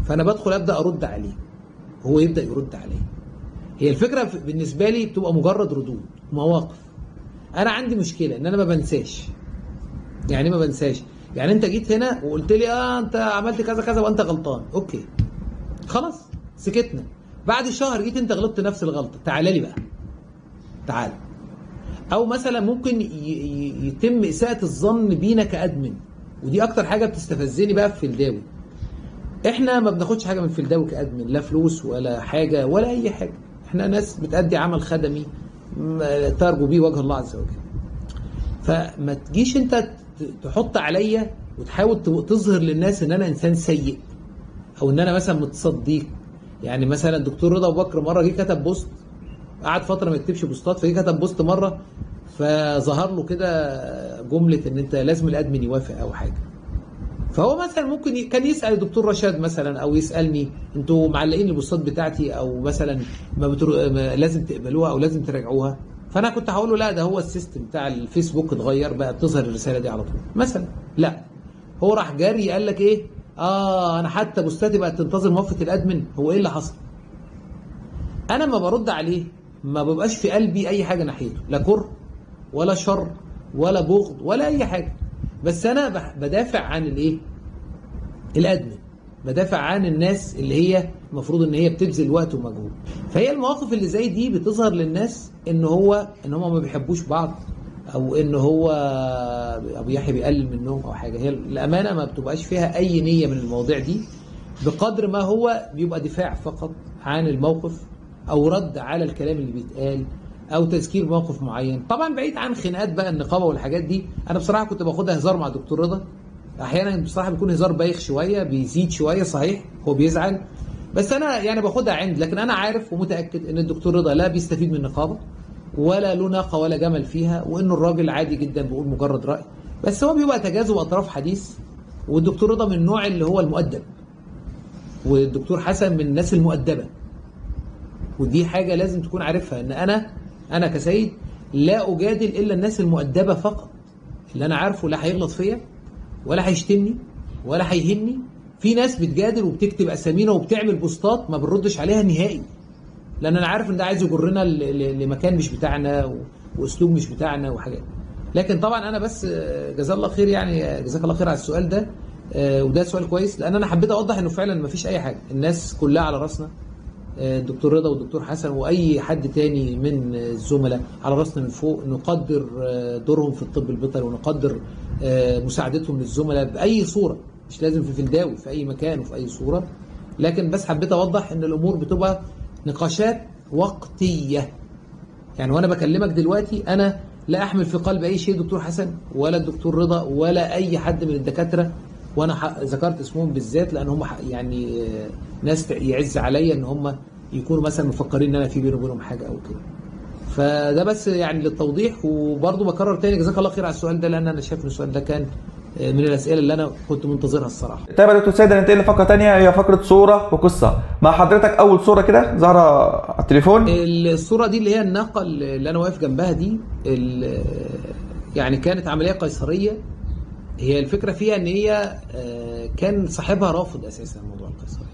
فانا بدخل ابدا ارد عليه، هو يبدا يرد عليه. هي الفكره بالنسبه لي بتبقى مجرد ردود مواقف. انا عندي مشكله ان انا ما بنساش. يعني ما بنساش يعني، انت جيت هنا وقلت لي انت عملت كذا كذا وانت غلطان، اوكي خلاص سكتنا. بعد شهر جيت انت غلطت نفس الغلطه، تعالى لي بقى، تعال. او مثلا ممكن يتم اساءه الظن بينا كادمن، ودي اكتر حاجه بتستفزني بقى في فلداوي. احنا ما بناخدش حاجه من فلداوي كادمن، لا فلوس ولا حاجه ولا اي حاجه، احنا ناس بتأدي عمل خدمي ترجو بيه وجه الله عز وجل. فما تجيش انت تحط عليا وتحاول تظهر للناس ان انا انسان سيء او ان انا مثلا متصديق. يعني مثلا الدكتور رضا ابو بكر مره جه كتب بوست، قعد فتره ما يكتبش بوستات، فجه كتب بوست مره فظهر له كده جمله ان انت لازم الادمن يوافق او حاجه. فهو مثلا ممكن كان يسال الدكتور رشاد مثلا او يسالني انتوا معلقين البوستات بتاعتي او مثلا لازم تقبلوها او لازم تراجعوها، فانا كنت هقول له لا ده هو السيستم بتاع الفيسبوك اتغير بقى بتظهر الرساله دي على طول مثلا. لا، هو راح جاري قال لك ايه، انا حتى بوستاتي بقت تنتظر موافقه الادمن. هو ايه اللي حصل؟ انا ما برد عليه ما ببقاش في قلبي اي حاجه ناحيته، لا كره ولا شر ولا بغض ولا اي حاجه، بس انا بدافع عن الايه، الادمن، بدافع عن الناس اللي هي المفروض ان هي بتبذل وقت ومجهود. فهي المواقف اللي زي دي بتظهر للناس ان هم ما بيحبوش بعض او ان هو ابو يحيى بيقلل منهم او حاجه. هي الامانه ما بتبقاش فيها اي نيه من المواضيع دي، بقدر ما هو بيبقى دفاع فقط عن الموقف او رد على الكلام اللي بيتقال او تذكير موقف معين. طبعا بعيد عن خناقات بقى النقابه والحاجات دي. انا بصراحه كنت باخدها هزار مع الدكتور رضا، احيانا بصراحه بيكون هزار بايخ شويه، بيزيد شويه صحيح، هو بيزعل، بس انا يعني باخدها عند. لكن انا عارف ومتاكد ان الدكتور رضا لا بيستفيد من النقابه ولا له ناقه ولا جمل فيها، وانه الراجل عادي جدا بيقول مجرد راي، بس هو بيبقى تجاذب اطراف حديث. والدكتور رضا من النوع اللي هو المؤدب، والدكتور حسن من الناس المؤدبه، ودي حاجه لازم تكون عارفها، ان انا كسيد لا اجادل الا الناس المؤدبه فقط. اللي انا عارفه لا هيغلط فيا ولا هيشتمني ولا هيهني. في ناس بتجادل وبتكتب اسامينا وبتعمل بوستات ما بنردش عليها نهائي، لان انا عارف ان ده عايز يجرنا لمكان مش بتاعنا واسلوب مش بتاعنا وحاجات. لكن طبعا انا بس جزاه الله خير، يعني جزاك الله خير على السؤال ده، وده سؤال كويس، لان انا حبيت اوضح انه فعلا ما فيش اي حاجه، الناس كلها على راسنا، الدكتور رضا والدكتور حسن واي حد تاني من الزملاء على راسنا من فوق، نقدر دورهم في الطب البيطري ونقدر مساعدتهم للزملاء باي صوره، مش لازم في فلداوي، في اي مكان وفي اي صوره. لكن بس حبيت اوضح ان الامور بتبقى نقاشات وقتيه. يعني وانا بكلمك دلوقتي انا لا احمل في قلب اي شيء دكتور حسن ولا الدكتور رضا ولا اي حد من الدكاتره، وانا ذكرت اسمهم بالذات لان هم يعني ناس يعز عليا ان هم يكونوا مثلا مفكرين ان انا في بيني وبينهم حاجه او كده. فده بس يعني للتوضيح. وبرضه بكرر تاني جزاك الله خير على السؤال ده، لان انا شايف ان السؤال ده كان من الاسئله اللي انا كنت منتظرها الصراحه. طيب يا دكتور سيد، هننتقل لفقره ثانيه، هي فقره صوره وقصه. مع حضرتك اول صوره كده ظاهره على التليفون. الصوره دي اللي هي الناقه اللي انا واقف جنبها دي، يعني كانت عمليه قيصريه. هي الفكره فيها ان هي كان صاحبها رافض اساسا موضوع القيصريه،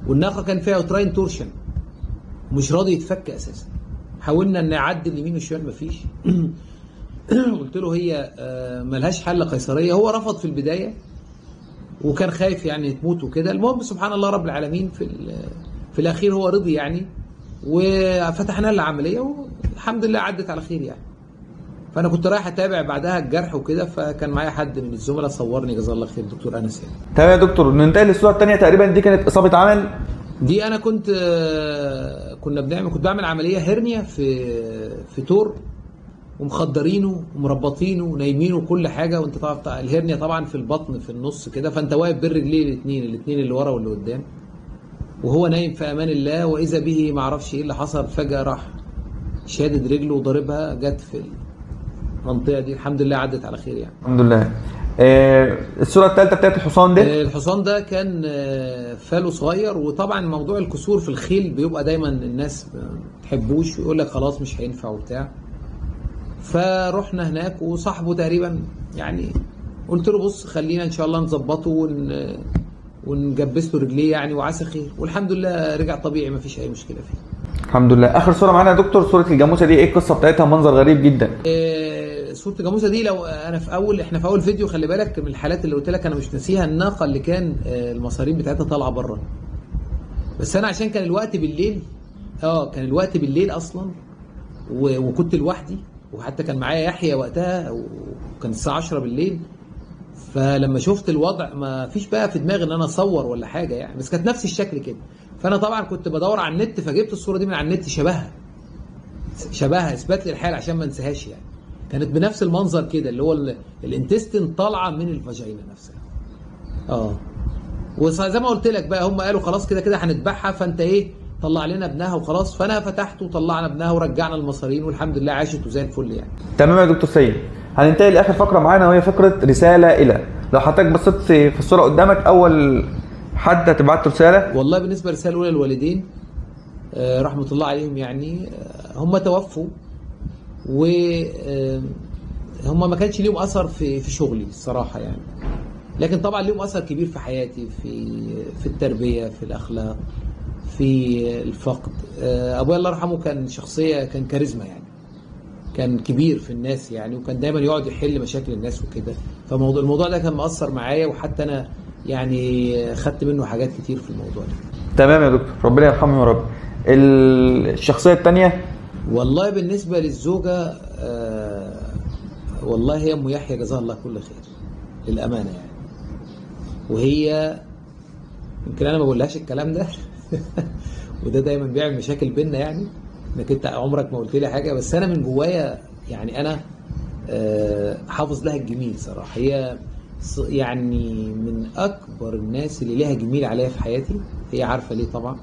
والناقه كان فيها اوتراين تورشن، مش راضي يتفك اساسا. حاولنا ان نعدل اليمين والشمال مفيش. قلت له هي ملهاش حل قيصريه، هو رفض في البدايه وكان خايف يعني تموت وكده. المهم سبحان الله رب العالمين في الاخير هو رضي يعني، وفتحنا له العمليه والحمد لله عدت على خير يعني. فانا كنت رايح اتابع بعدها الجرح وكده، فكان معايا حد من الزملاء صورني جزاه الله خير، الدكتور انس يعني. تمام يا دكتور، ننتقل للصوره الثانيه. تقريبا دي كانت اصابه عمل. دي انا كنت بعمل عمليه هرنيا في تور، ومخدرينه ومربطينه ونايمينه وكل حاجه. وانت طبعا الهرنيا طبعا في البطن في النص كده، فانت واقف بين رجليه الاثنين اللي ورا واللي قدام، وهو نايم في امان الله. واذا به ما اعرفش ايه اللي حصل، فجاه راح شادد رجله وضاربها، جت في المنطقه دي. الحمد لله عدت على خير يعني. الحمد لله. الصوره الثالثه بتاعت الحصان ده. الحصان ده كان فاله صغير، وطبعا موضوع الكسور في الخيل بيبقى دايما الناس ما تحبوش ويقول لك خلاص مش هينفع وبتاع. فروحنا هناك وصاحبه تقريبا يعني قلت له بص خلينا ان شاء الله نظبطه ونجبس له رجليه يعني، وعسى خير. والحمد لله رجع طبيعي، ما فيش اي مشكله فيه. الحمد لله. اخر صوره معانا يا دكتور، صوره الجاموسه دي، ايه القصه بتاعتها؟ منظر غريب جدا. صوره الجاموسه دي، لو انا احنا في اول فيديو، خلي بالك من الحالات اللي قلت لك انا مش ناسيها، الناقه اللي كان المصارين بتاعتها طالعه بره. بس انا عشان كان الوقت بالليل، كان الوقت بالليل اصلا، وكنت لوحدي، وحتى كان معايا يحيى وقتها، وكان الساعه 10 بالليل. فلما شفت الوضع ما فيش بقى في دماغي ان انا اصور ولا حاجه يعني، بس كانت نفس الشكل كده. فانا طبعا كنت بدور على النت، فجبت الصوره دي من على النت، شبهها اثبات لي الحال عشان ما انساهاش يعني. كانت بنفس المنظر كده، اللي هو الانتستين طالعه من الفاجينا نفسها. وزي ما قلت لك بقى، هم قالوا خلاص كده كده هنذبحها، فانت ايه طلع لنا ابنها وخلاص. فانا فتحت وطلعنا ابنها ورجعنا المصارين، والحمد لله عاشت وزي الفل يعني. تمام يا دكتور سيد، هننتقل لاخر فقره معانا، وهي فقره رساله الى. لو حضرتك بصيت في الصوره قدامك، اول حد هتبعت له رساله. والله بالنسبه للرساله الاولى للوالدين رحمه الله عليهم يعني، هم توفوا، وهم ما كانش ليهم اثر في شغلي الصراحه يعني، لكن طبعا ليهم اثر كبير في حياتي، في التربيه، في الاخلاق، في الفقد. ابويا الله يرحمه كان شخصيه، كان كاريزما يعني، كان كبير في الناس يعني، وكان دايما يقعد يحل مشاكل الناس وكده. فالموضوع ده كان مأثر معايا، وحتى انا يعني خدت منه حاجات كتير في الموضوع ده. تمام يا دكتور، ربنا يرحمه يا رب. الشخصيه الثانيه، والله بالنسبه للزوجه والله هي ام يحيى جزاها الله كل خير للامانه يعني. وهي يمكن انا ما بقولهاش الكلام ده وده دايما بيعمل مشاكل بينا يعني، انك انت عمرك ما قلت لي حاجه، بس انا من جوايا يعني انا حافظ لها الجميل صراحه. هي يعني من اكبر الناس اللي لها جميل عليا في حياتي، هي عارفه ليه طبعا،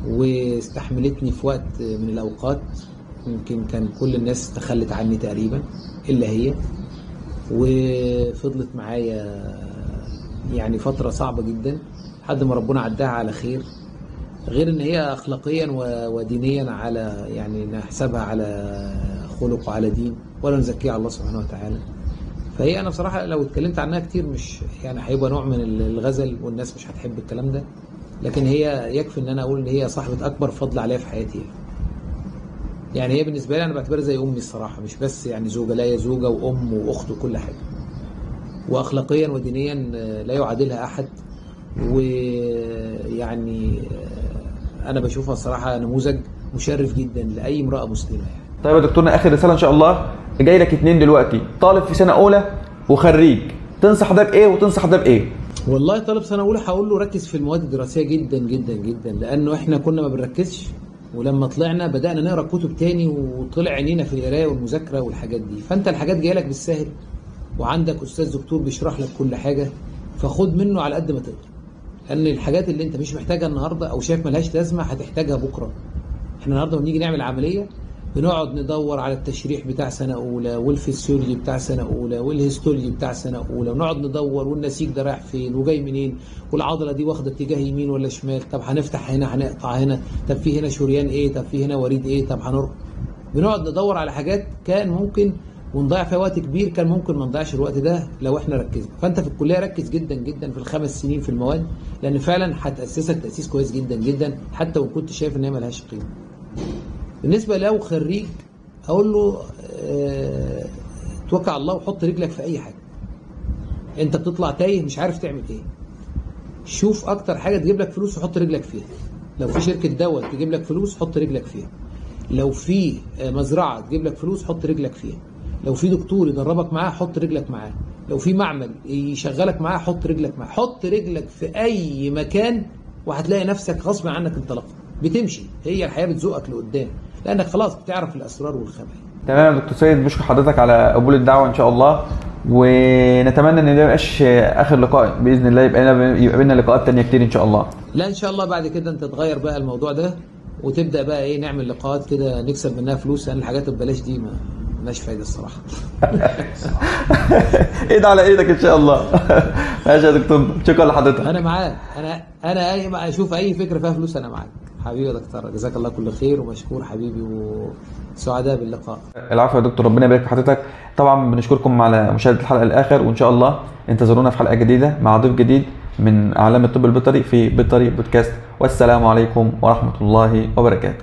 واستحملتني في وقت من الاوقات يمكن كان كل الناس تخلت عني تقريبا الا هي، وفضلت معايا يعني فتره صعبه جدا لحد ما ربنا عداها على خير. غير ان هي اخلاقيا ودينيا على يعني نحسبها على خلق وعلى دين، ولا نزكيها على الله سبحانه وتعالى. فهي انا بصراحه لو اتكلمت عنها كتير مش يعني هيبقى نوع من الغزل والناس مش هتحب الكلام ده، لكن هي يكفي ان انا اقول ان هي صاحبه اكبر فضل عليا في حياتي. يعني هي بالنسبه لي انا بعتبرها زي امي الصراحه، مش بس يعني زوجه، لا هي زوجه وام واخت وكل حاجه، واخلاقيا ودينيا لا يعادلها احد. ويعني انا بشوفها الصراحه نموذج مشرف جدا لاي امراه مسلمه يعني. طيب يا دكتورنا، اخر رساله ان شاء الله. جاي لك اتنين دلوقتي، طالب في سنه اولى وخريج، تنصح ده بايه وتنصح ده بايه؟ والله طالب سنه اولى هقول له ركز في المواد الدراسيه جدا جدا جدا، لانه احنا كنا ما بنركزش، ولما طلعنا بدانا نقرا كتب تاني وطلع عينينا في القرايه والمذاكره والحاجات دي. فانت الحاجات جايه لك بالسهل، وعندك استاذ دكتور بيشرح لك كل حاجه، فخد منه على قد ما تقدر، لان الحاجات اللي انت مش محتاجها النهارده او شايف ملهاش لازمه هتحتاجها بكره. احنا النهارده بنيجي نعمل عمليه بنقعد ندور على التشريح بتاع سنه اولى والفسيولوجي بتاع سنه اولى والهيستولوجي بتاع سنه اولى، ونقعد ندور والنسيج ده رايح فين وجاي منين، والعضله دي واخده اتجاه يمين ولا شمال، طب هنفتح هنا هنقطع هنا، طب في هنا شريان ايه، طب في هنا وريد ايه، طب هنربط. بنقعد ندور على حاجات كان ممكن ونضيع فيها وقت كبير، كان ممكن ما نضيعش الوقت ده لو احنا ركزنا. فانت في الكليه ركز جدا جدا في ال5 سنين في المواد، لان فعلا هتاسسك تاسيس كويس جدا جدا حتى وان كنت شايف ان هي ملهاش قيمه. بالنسبه لو خريج اقول له توكل على الله وحط رجلك في اي حاجه. انت بتطلع تايه مش عارف تعمل ايه، شوف اكتر حاجه تجيب لك فلوس وحط رجلك فيها. لو في شركه دواء تجيب لك فلوس حط رجلك فيها، لو في مزرعه تجيب لك فلوس حط رجلك فيها، لو في دكتور يدربك معاه حط رجلك معاه، لو في معمل يشغلك معاه حط رجلك معاه. حط رجلك في اي مكان وهتلاقي نفسك غصب عنك انطلقت بتمشي. هي الحياه بتزوقك لقدام لانك خلاص بتعرف الاسرار والخبايا. تمام يا دكتور سيد، بشكر حضرتك على قبول الدعوه ان شاء الله، ونتمنى ان ده ما يبقاش اخر لقاء باذن الله، يبقى بينا لقاءات تانية كتير ان شاء الله. لا ان شاء الله بعد كده انت تغير بقى الموضوع ده وتبدا بقى ايه نعمل لقاءات كده نكسب منها فلوس، لان الحاجات ببلاش دي ما مالهاش فايده الصراحه. ايد على ايدك ان شاء الله. ماشي يا دكتور، شكرا لحضرتك. انا معاك، انا اي اشوف اي فكره فيها فلوس انا معاك حبيبي يا دكتور، جزاك الله كل خير ومشكور حبيبي وسعداء باللقاء. العفو يا دكتور، ربنا يبارك في حضرتك. طبعا بنشكركم على مشاهده الحلقه الاخر، وان شاء الله انتظرونا في حلقه جديده مع ضيف جديد من اعلام الطب البيطري في بيطري بودكاست، والسلام عليكم ورحمه الله وبركاته.